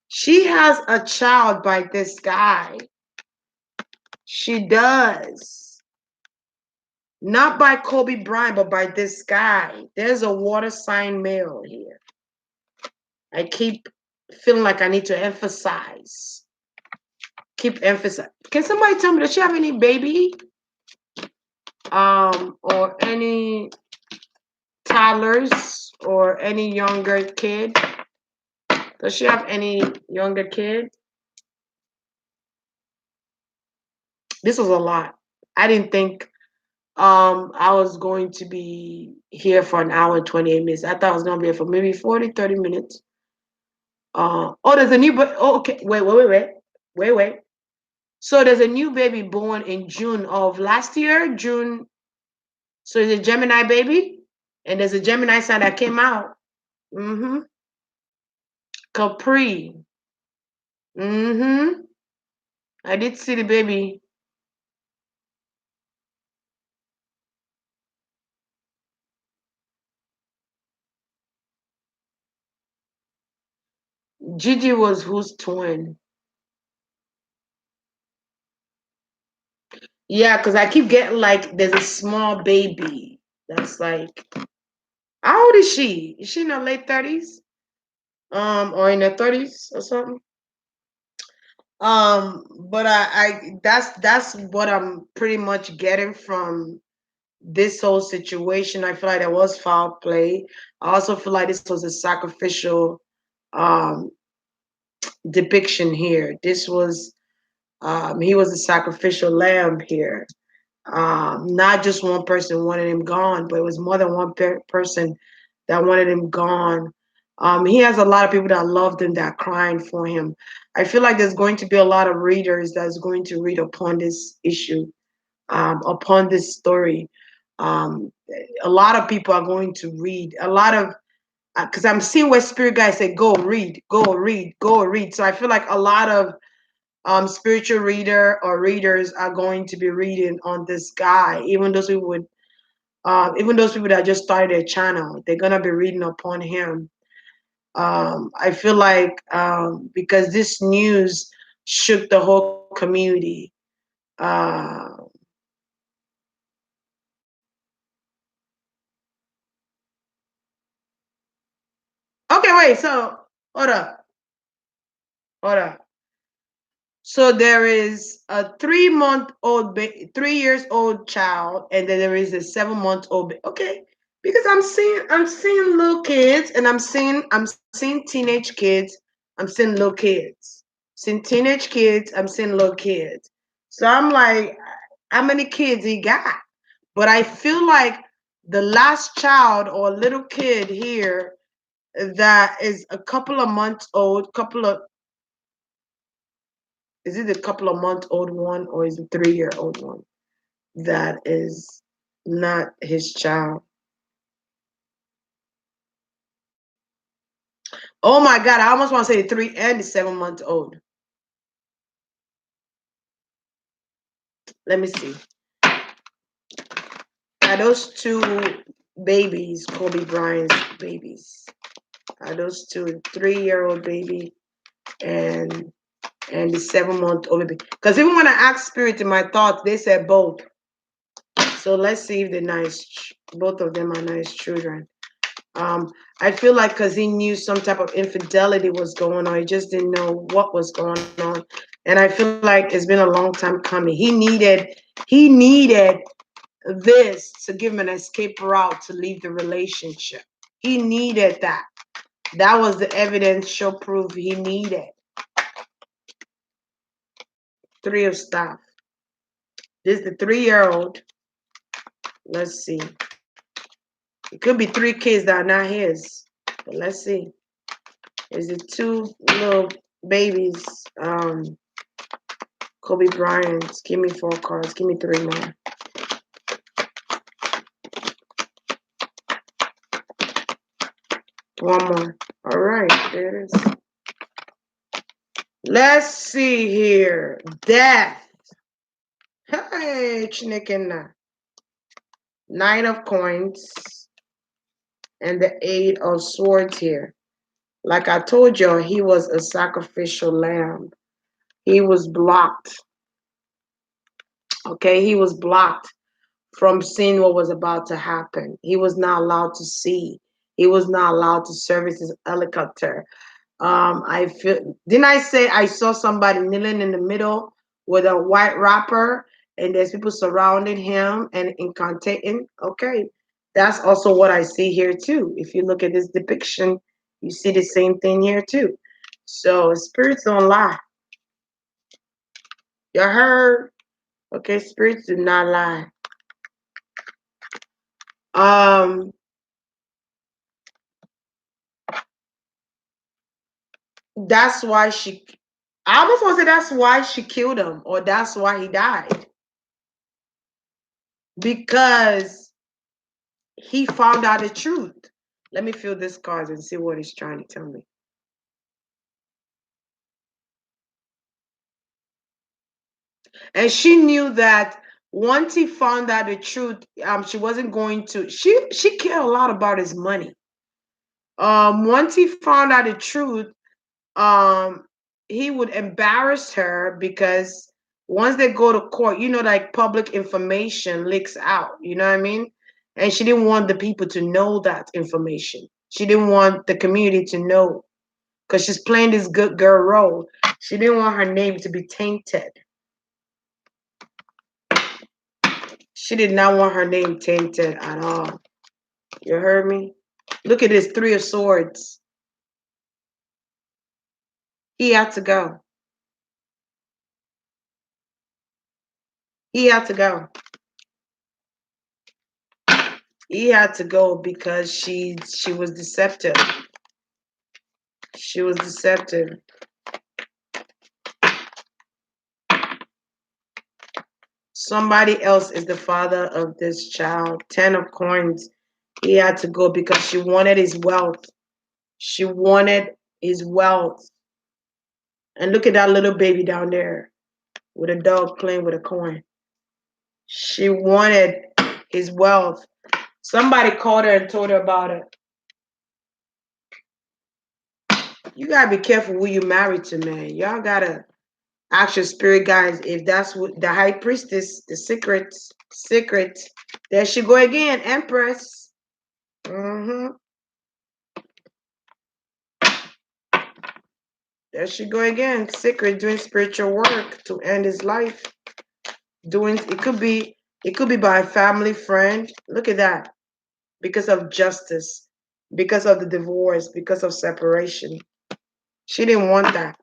A: She has a child by this guy. She does. Not by Kobe Bryant, but by this guy. There's a water sign male here. I keep feeling like I need to emphasize. Keep emphasizing. Can somebody tell me, does she have any baby? Or any toddlers or any younger kid? Does she have any younger kid? This was a lot. I didn't think I was going to be here for an hour and 28 minutes. I thought I was going to be here for maybe 40, 30 minutes. There's a new, okay, wait. So there's a new baby born in June of last year, June. So it's a Gemini baby, and there's a Gemini sign that came out. Mm-hmm. Capri. Mm-hmm. I did see the baby. Gigi was whose twin? Yeah, because I keep getting like there's a small baby that's like, how old is she? Is she in her late 30s? Or in her 30s or something? But that's what I'm pretty much getting from this whole situation. I feel like there was foul play. I also feel like this was a sacrificial um depiction here. This was he was a sacrificial lamb here. Not just one person wanted him gone, but it was more than one person that wanted him gone. He has a lot of people that loved him that are crying for him. I feel like there's going to be a lot of readers that's going to read upon this issue, upon this story. Um, a lot of people are going to read. A lot of because I'm seeing where spirit guys say, "Go read, go read, go read." So I feel like a lot of spiritual reader or readers are going to be reading on this guy, even those who would, even those people that just started their channel, they're gonna be reading upon him. I feel like because this news shook the whole community. Uh, okay, wait. So hold up, hold up. So there is a 3 month old, 3 years old child, and then there is a 7 month old. Okay, because I'm seeing little kids, and I'm seeing teenage kids. I'm seeing little kids, seeing teenage kids. I'm seeing little kids. So I'm like, how many kids he got? But I feel like the last child or little kid here that is a couple of months old, couple of is it a couple of month old one or is it 3 year old one that is not his child? Oh my God, I almost want to say the 3 and the 7 month old. Let me see. Are those two babies Kobe Bryant's babies? Are those two 3 year old baby and the 7 month old baby? Because even when I asked spirit in my thoughts, they said both. So let's see if they're nice. Both of them are nice children. I feel like because he knew some type of infidelity was going on, he just didn't know what was going on. And I feel like it's been a long time coming. He needed this to give him an escape route to leave the relationship. He needed that. That was the evidence, show proof he needed. Three of stuff. This is the 3 year old. Let's see. It could be three kids that are not his. But let's see. Is it two little babies? Kobe Bryant. Give me 4 cards. Give me 3 more. One more. All right. There it is. Let's see here. Death. Hey, Chinikin. 9 of coins. And the 8 of swords here. Like I told you, he was a sacrificial lamb. He was blocked. Okay, he was blocked from seeing what was about to happen. He was not allowed to see. He was not allowed to service his helicopter. I feel. Didn't I say I saw somebody kneeling in the middle with a white wrapper, and there's people surrounding him and incantating? Okay, that's also what I see here too. If you look at this depiction, you see the same thing here too. So spirits don't lie. You heard? Okay, spirits do not lie. Um, that's why she. I almost want to say that's why she killed him, or that's why he died, because he found out the truth. Let me feel this card and see what he's trying to tell me. And she knew that once he found out the truth, she wasn't going to. She cared a lot about his money. Once he found out the truth, um he would embarrass her, because once they go to court, like public information leaks out, you know what I mean? And she didn't want the people to know that information. She didn't want the community to know, because she's playing this good girl role. She didn't want her name to be tainted. She did not want her name tainted at all. You heard me? Look at this 3 of swords. He had to go. He had to go. He had to go because she was deceptive. She was deceptive. Somebody else is the father of this child. 10 of coins. He had to go because she wanted his wealth. She wanted his wealth. And look at that little baby down there with a dog playing with a coin. She wanted his wealth. Somebody called her and told her about it. You gotta be careful who you married to, man. Y'all gotta ask your spirit guys if that's what the high priestess, the secret. There she go again, Empress. Mm-hmm. There she go again, secret, doing spiritual work to end his life. Doing it could be by a family friend. Look at that. Because of justice, because of the divorce, because of separation. She didn't want that.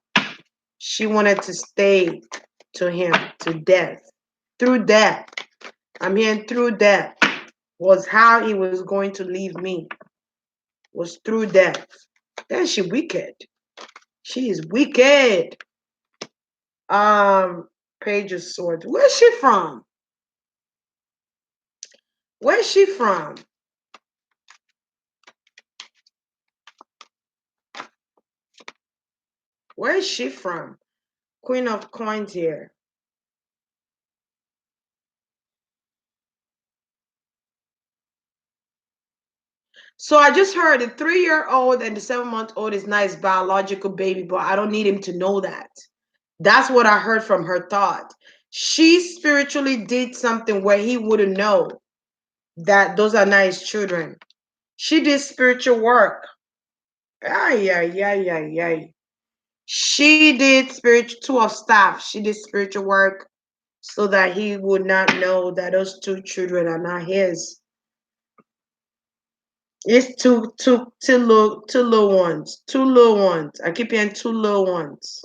A: She wanted to stay to him to death. Through death. I'm hearing through death was how he was going to leave me. Was through death. Then she wicked. She is wicked. Page of Swords. Where's she from? Where's she from? Where is she from? Queen of Coins here. So I just heard the 3-year-old and the 7-month-old is nice biological baby, but I don't need him to know that. That's what I heard from her thought. She spiritually did something where he wouldn't know that those are nice children. She did spiritual work. Ay, ay, ay, ay, ay. She did spiritual 2 of staff. She did spiritual work so that he would not know that those 2 children are not his. It's two little ones. 2 little ones. I keep hearing 2 little ones.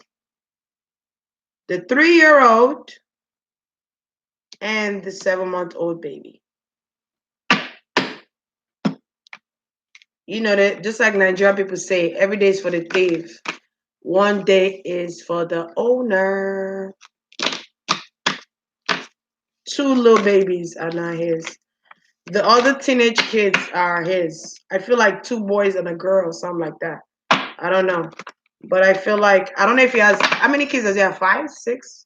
A: The 3-year-old and the 7-month-old baby. You know that just like Nigerian people say, every day is for the thief. One day is for the owner. 2 little babies are not his. The other teenage kids are his. I feel like 2 boys and a girl, something like that. I don't know. But I feel like, I don't know if he has, how many kids does he have? 5, 6?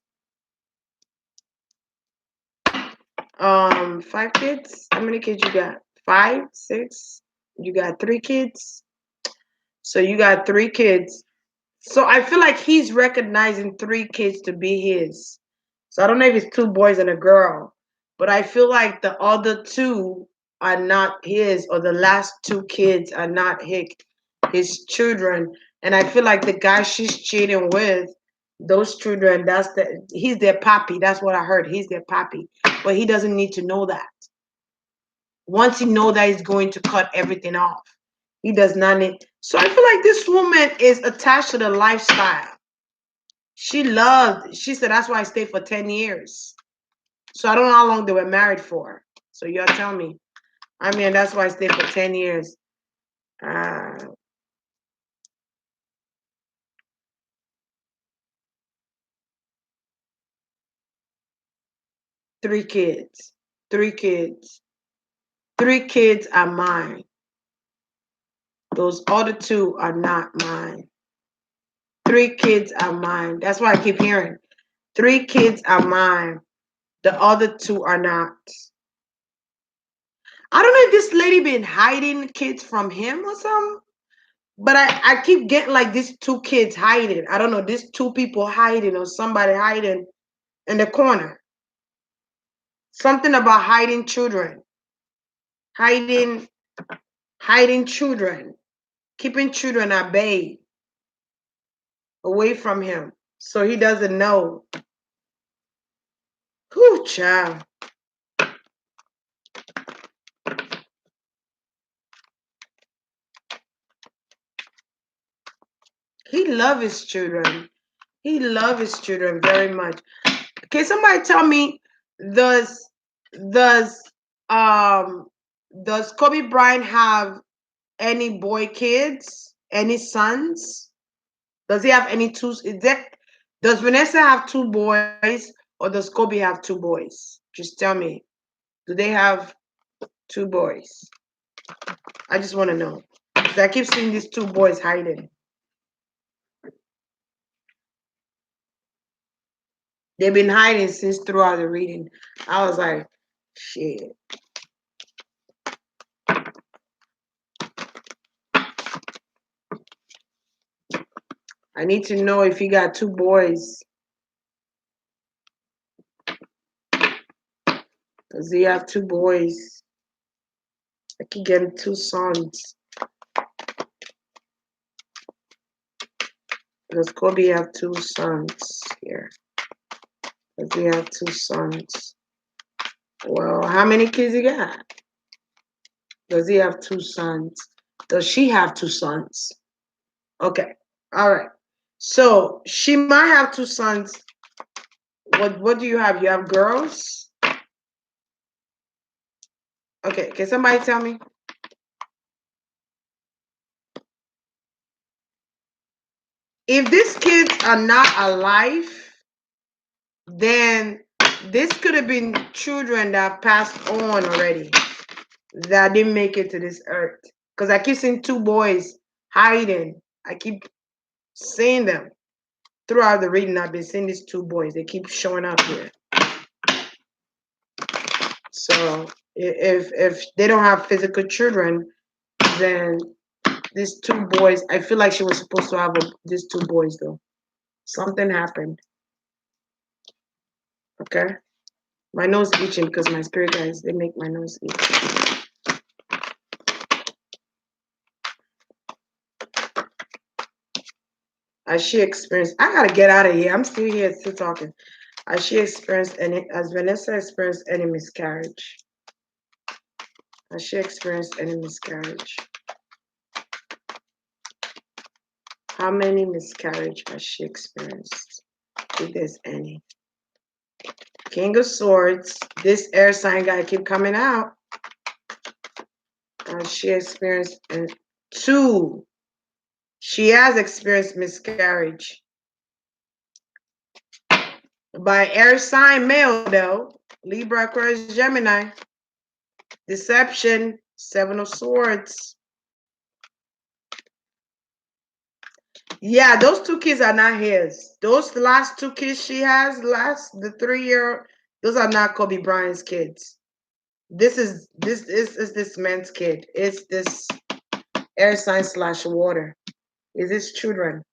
A: 5 kids? How many kids you got? 5, 6? You got 3 kids? So you got 3 kids. So I feel like he's recognizing 3 kids to be his. So I don't know if it's 2 boys and a girl, but I feel like the other 2 are not his, or the last 2 kids are not his children. And I feel like the guy she's cheating with, those children, he's their pappy. That's what I heard. He's their pappy. But he doesn't need to know that. Once he know that, he's going to cut everything off. He does not need. So I feel like this woman is attached to the lifestyle. She said, that's why I stayed for 10 years. So I don't know how long they were married for. So y'all tell me. I mean, that's why I stayed for 10 years. 3 kids. 3 kids. 3 kids are mine. Those other 2 are not mine. 3 kids are mine. That's why I keep hearing. 3 kids are mine. The other 2 are not. I don't know if this lady been hiding kids from him or something, but I keep getting like these 2 kids hiding. I don't know, these 2 people hiding or somebody hiding in the corner. Something about hiding children. Hiding children. Keeping children at bay. Away from him. So he doesn't know. Whew, child. He loves his children. He loves his children very much. Can somebody tell me, does um Does Kobe Bryant have any boy kids? Any sons? Does he have any two? Does Vanessa have two boys or does Kobe have two boys? Just tell me. Do they have two boys? I just want to know. Because I keep seeing these two boys hiding. They've been hiding since throughout the reading. I was like, shit. I need to know if he got two boys. Does he have two boys? I keep getting two sons. Does Kobe have two sons here? Does he have two sons? Well, how many kids he got? Does he have two sons? Does she have two sons? Okay. All right. So she might have two sons. What do you have? You have girls? Okay. Can somebody tell me? If these kids are not alive, then this could have been children that passed on already that didn't make it to this earth. Because I keep seeing two boys hiding. I keep seeing them throughout the reading. I've been seeing these two boys. They keep showing up here. So if they don't have physical children, then these two boys. I feel like she was supposed to have these two boys though. Something happened. Okay. My nose itching because my spirit guys, they make my nose itch. As she experienced, I gotta get out of here. I'm still here, still talking. As she experienced any, as Vanessa experienced any miscarriage. Has she experienced any miscarriage? How many miscarriage has she experienced? If there's any. King of Swords. This air sign guy keep coming out. She experienced two. She has experienced miscarriage. By air sign male though. Libra, Aquarius, Gemini. Deception. Seven of Swords. Yeah, those two kids are not his. Those last two kids she has, the 3-year, those are not Kobe Bryant's kids. This is this man's kid. It's this air sign / water. Is this children?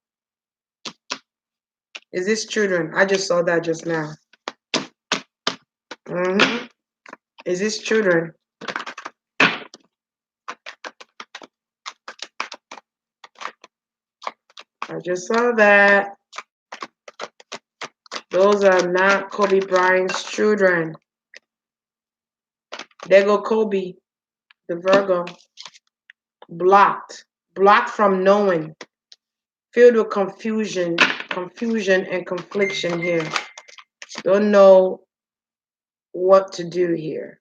A: Is this children? I just saw that just now. Is this children? I just saw that. Those are not Kobe Bryant's children. There go Kobe, the Virgo. Blocked. Blocked from knowing. Filled with confusion and confliction here. Don't know what to do here.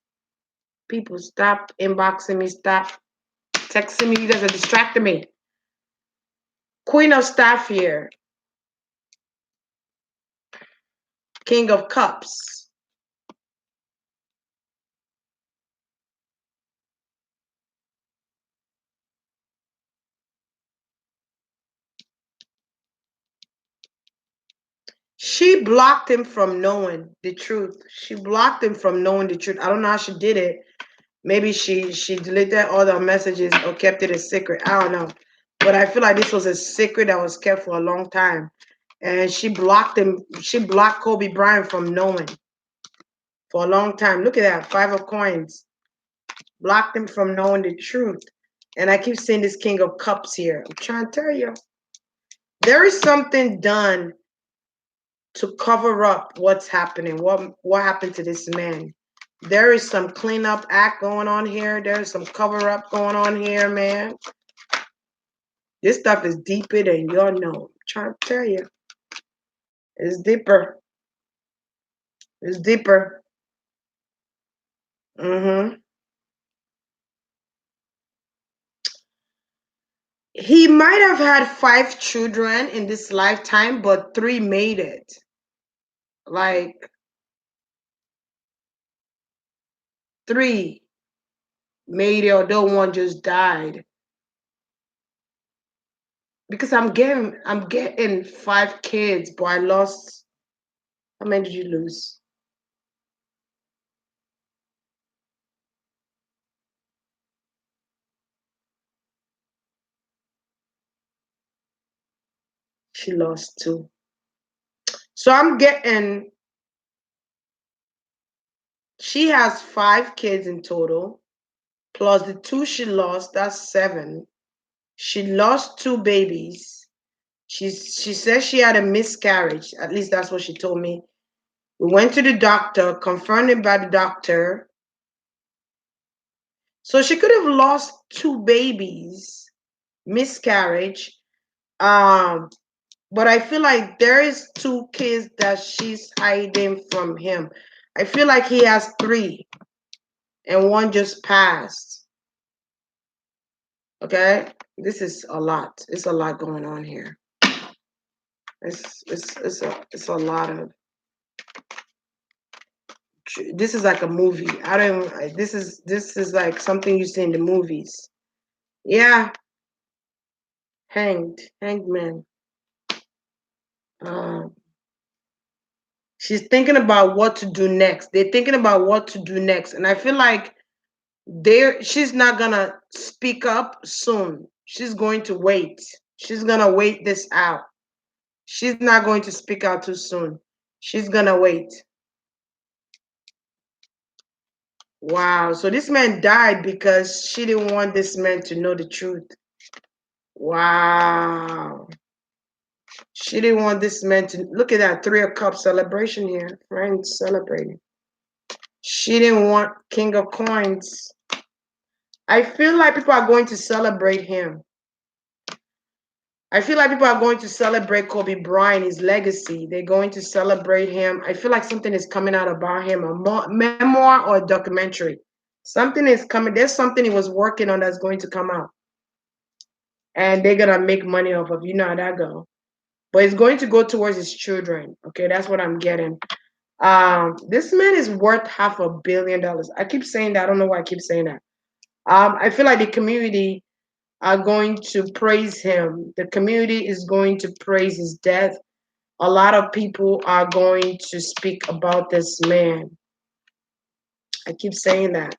A: People, stop inboxing me. Stop texting me. You guys are distracting me. Queen of Staff here. King of Cups. She blocked him from knowing the truth. She blocked him from knowing the truth. I don't know how she did it. Maybe she deleted all the messages or kept it a secret. I don't know. But I feel like this was a secret that was kept for a long time. And she blocked him. She blocked Kobe Bryant from knowing for a long time. Look at that. 5 of Coins. Blocked him from knowing the truth. And I keep seeing this King of Cups here. I'm trying to tell you. There is something done to cover up what's happening. What happened to this man? There is some cleanup act going on here. There's some cover up going on here, man. This stuff is deeper than you know. I'm trying to tell you. It's deeper. It's deeper. He might have had 5 children in this lifetime, but 3 made it. Like 3 made it, although one just died. Because I'm getting 5 kids, but I lost. How many did you lose? She lost 2. So I'm getting. She has 5 kids in total, plus the 2 she lost. That's 7. She lost 2 babies. She says she had a miscarriage. At least that's what she told me. We went to the doctor, confirmed it by the doctor. So she could have lost 2 babies, miscarriage. Um, but I feel like there is 2 kids that she's hiding from him. I feel like he has 3, and one just passed. Okay, this is a lot. It's a lot going on here. It's a lot of. This is like a movie. I don't. This is like something you see in the movies. Yeah, hanged man. Um, she's thinking about what to do next. They're thinking about what to do next, and I feel like she's not gonna speak up soon. She's going to wait. She's gonna wait this out. She's not going to speak out too soon. She's gonna wait. Wow. So this man died because she didn't want this man to know the truth. Wow. She didn't want this man to look at that 3 of Cups celebration here. Friends celebrating. She didn't want King of Coins. I feel like people are going to celebrate him. I feel like people are going to celebrate Kobe Bryant, his legacy. They're going to celebrate him. I feel like something is coming out about him, a memoir or a documentary. Something is coming. There's something he was working on that's going to come out. And they're going to make money off of. You know how that go. But it's going to go towards his children. Okay, that's what I'm getting. This man is worth $500 million. I keep saying that. I don't know why I keep saying that. I feel like the community are going to praise him. The community is going to praise his death. A lot of people are going to speak about this man. I keep saying that.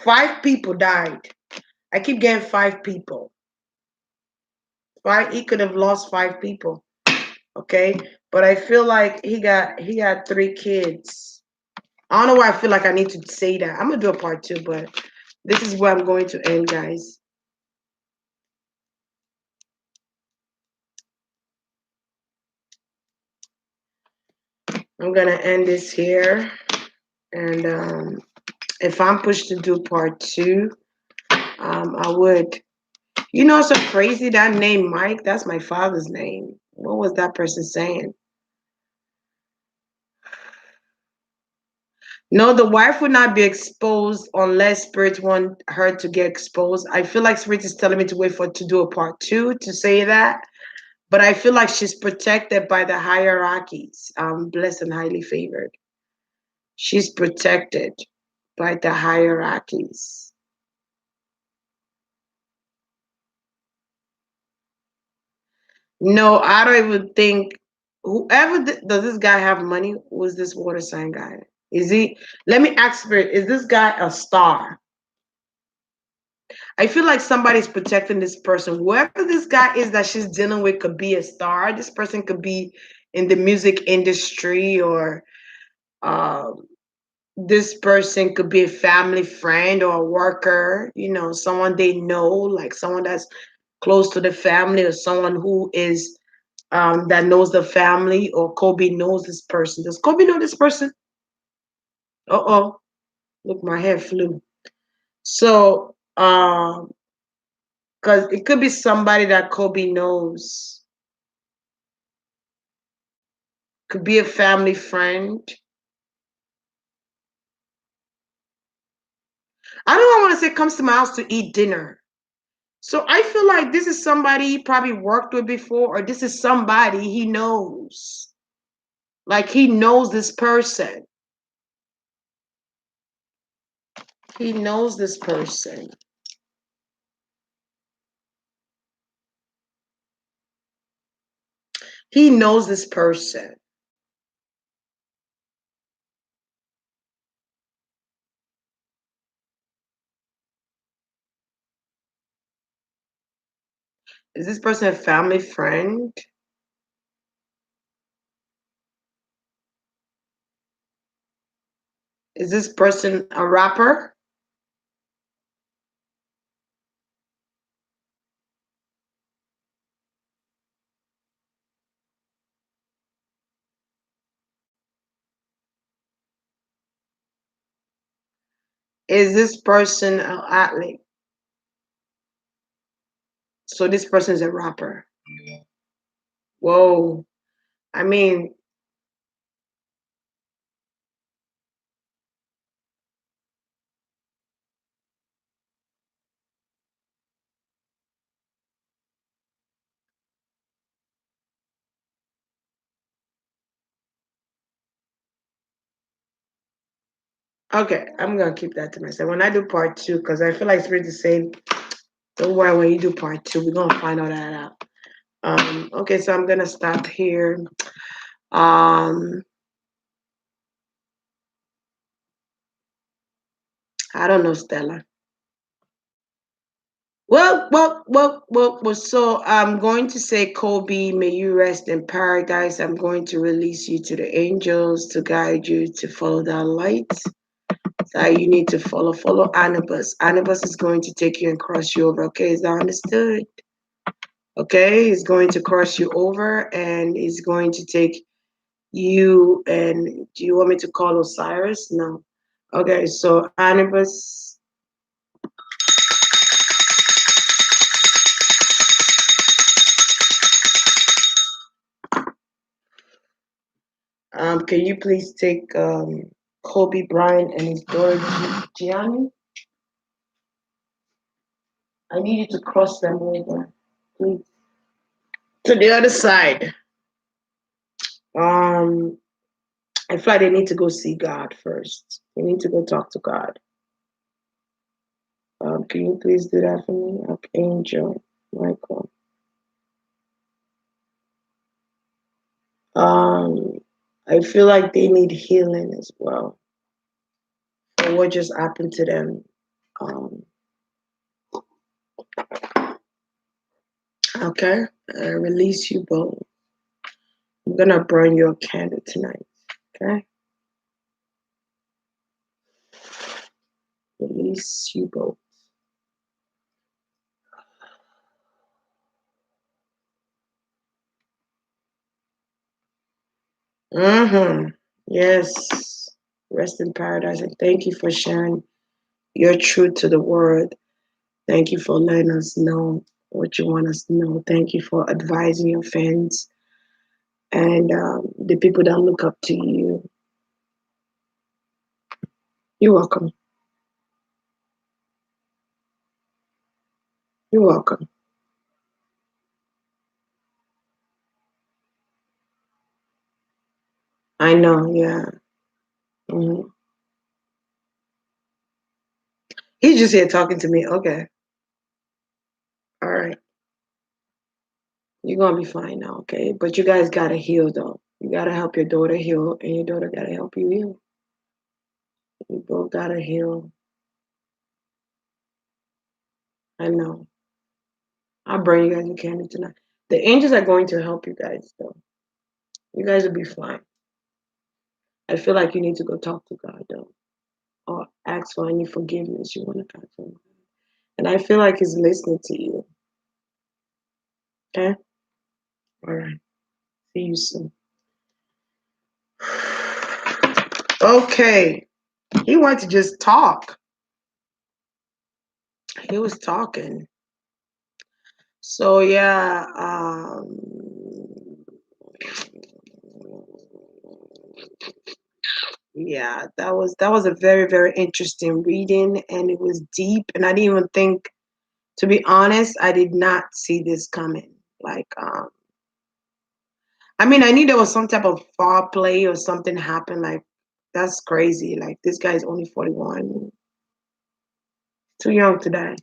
A: 5 people died. I keep getting 5 people. Right? He could have lost 5 people. Okay? But I feel like he had 3 kids. I don't know why I feel like I need to say that. I'm gonna do a part 2, but this is where I'm going to end, guys. I'm gonna end this here. And if I'm pushed to do part 2, I would. You know, so crazy that name Mike. That's my father's name. What was that person saying? No, the wife would not be exposed unless spirit want her to get exposed. I feel like spirit is telling me to wait for to do a part 2 to say that. But I feel like she's protected by the hierarchies. Blessed and highly favored. She's protected by the hierarchies. No, I don't even think whoever does this guy have money. Was this water sign guy? Is he? Let me ask Spirit. Is this guy a star? I feel like somebody's protecting this person. Whoever this guy is that she's dealing with could be a star. This person could be in the music industry, or um, this person could be a family friend or a worker. You know, someone they know, like someone that's close to the family, or someone who is that knows the family, or Kobe knows this person. Does Kobe know this person? Uh-oh. Look, my hair flew. So, because it could be somebody that Kobe knows. Could be a family friend. I don't want to say comes to my house to eat dinner. So I feel like this is somebody he probably worked with before, or this is somebody he knows. Like he knows this person. He knows this person. He knows this person. Is this person a family friend? Is this person a rapper? Is this person an athlete? So this person is a rapper. Whoa. I mean, okay, I'm gonna keep that to myself. When I do part two, because I feel like it's pretty the same. Don't worry, when you do part two, we're gonna find all that out. Okay, so I'm gonna stop here. Um, I don't know, Stella. Well. So I'm going to say, Kobe, may you rest in paradise. I'm going to release you to the angels to guide you to follow that light. That you need to follow. Follow Anubis. Anubis is going to take you and cross you over. Okay, is that understood? Okay, he's going to cross you over and he's going to take you. And do you want me to call Osiris? No. Okay, so Anubis. Can you please take Kobe Bryant and his daughter Gianni? I need you to cross them over, please, to the other side. Um, I feel like they need to go see God first. They need to go talk to God. Can you please do that for me? Okay, Angel, Michael. Um, I feel like they need healing as well for what just happened to them. Um, okay, release you both. I'm gonna burn your candle tonight. Okay, release you both. Mm-hmm. Yes. Rest in paradise. And thank you for sharing your truth to the world. Thank you for letting us know what you want us to know. Thank you for advising your fans and the people that look up to you. You're welcome. You're welcome. I know, yeah. Hmm. He's just here talking to me. Okay. All right. You're going to be fine now, okay? But you guys got to heal, though. You got to help your daughter heal, and your daughter got to help you heal. You both got to heal. I know. I'll bring you guys a candy tonight. The angels are going to help you guys, though. You guys will be fine. I feel like you need to go talk to God, though, or ask for any forgiveness you want to ask for. And I feel like He's listening to you. Okay? All right. See you soon. Okay. He wanted to just talk. He was talking. So yeah, yeah, that was a very, very interesting reading, and it was deep, and I didn't even think To be honest, I did not see this coming. Like, I mean, I knew there was some type of foul play or something happened. Like, that's crazy. Like, this guy is only 41, too young to die.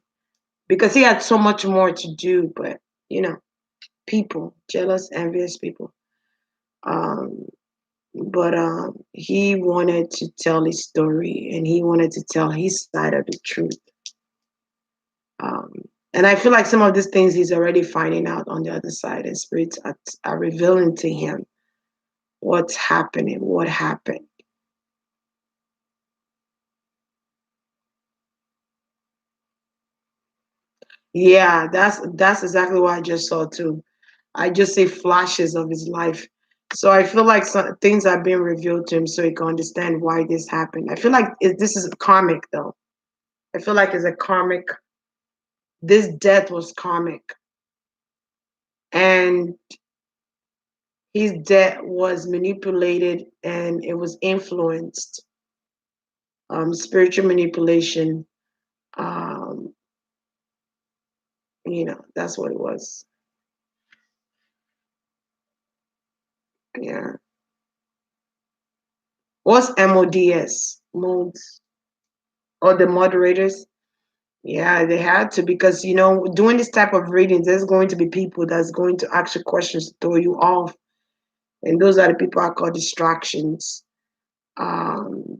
A: Because he had so much more to do, but you know, people, jealous, envious people. Um, but he wanted to tell his story and he wanted to tell his side of the truth. Um, and I feel like some of these things he's already finding out on the other side, and spirits are revealing to him what's happening, what happened. Yeah, that's exactly what I just saw too. I just see flashes of his life. So I feel like some things are being revealed to him so he can understand why this happened. I feel like this is karmic though. I feel like it's a karmic. This death was karmic, and his death was manipulated and it was influenced. Spiritual manipulation. Um, that's what it was. Yeah. What's MODS? Modes or the moderators? Yeah, they had to because doing this type of readings, there's going to be people that's going to ask you questions to throw you off, and those are the people I call distractions.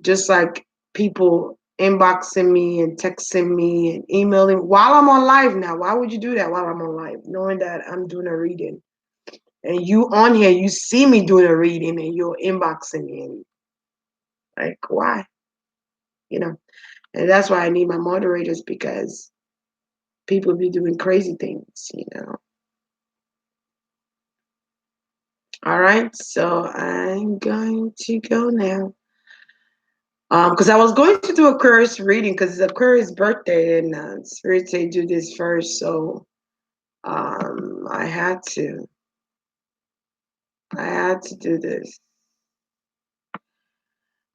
A: Just like people inboxing me and texting me and emailing while I'm on live now. Why would you do that while I'm on live, knowing that I'm doing a reading and you on here, you see me doing a reading and you're inboxing me and like why? You know, and that's why I need my moderators because people be doing crazy things. All right, so I'm going to go now. Because I was going to do a Aquarius reading because it's Aquarius' birthday and Spirit say do this first, so I had to. I had to do this.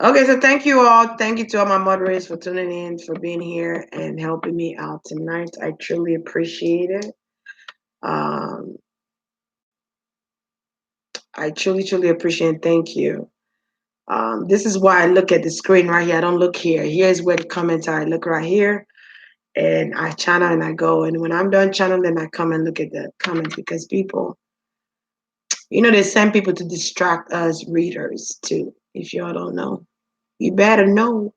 A: Okay, so thank you all. Thank you to all my moderators for tuning in, for being here and helping me out tonight. I truly appreciate it. Um, I truly, truly appreciate it. Thank you. This is why I look at the screen right here. I don't look here. Here's where the comments are. I look right here and I channel and I go. And when I'm done channeling, then I come and look at the comments because people, they send people to distract us readers too. If y'all don't know, you better know.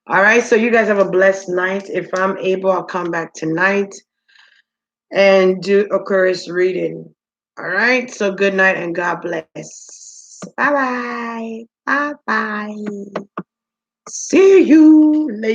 A: All right. So you guys have a blessed night. If I'm able, I'll come back tonight and do Aquarius reading. All right. So good night and God bless. Bye bye. Bye bye. See you later.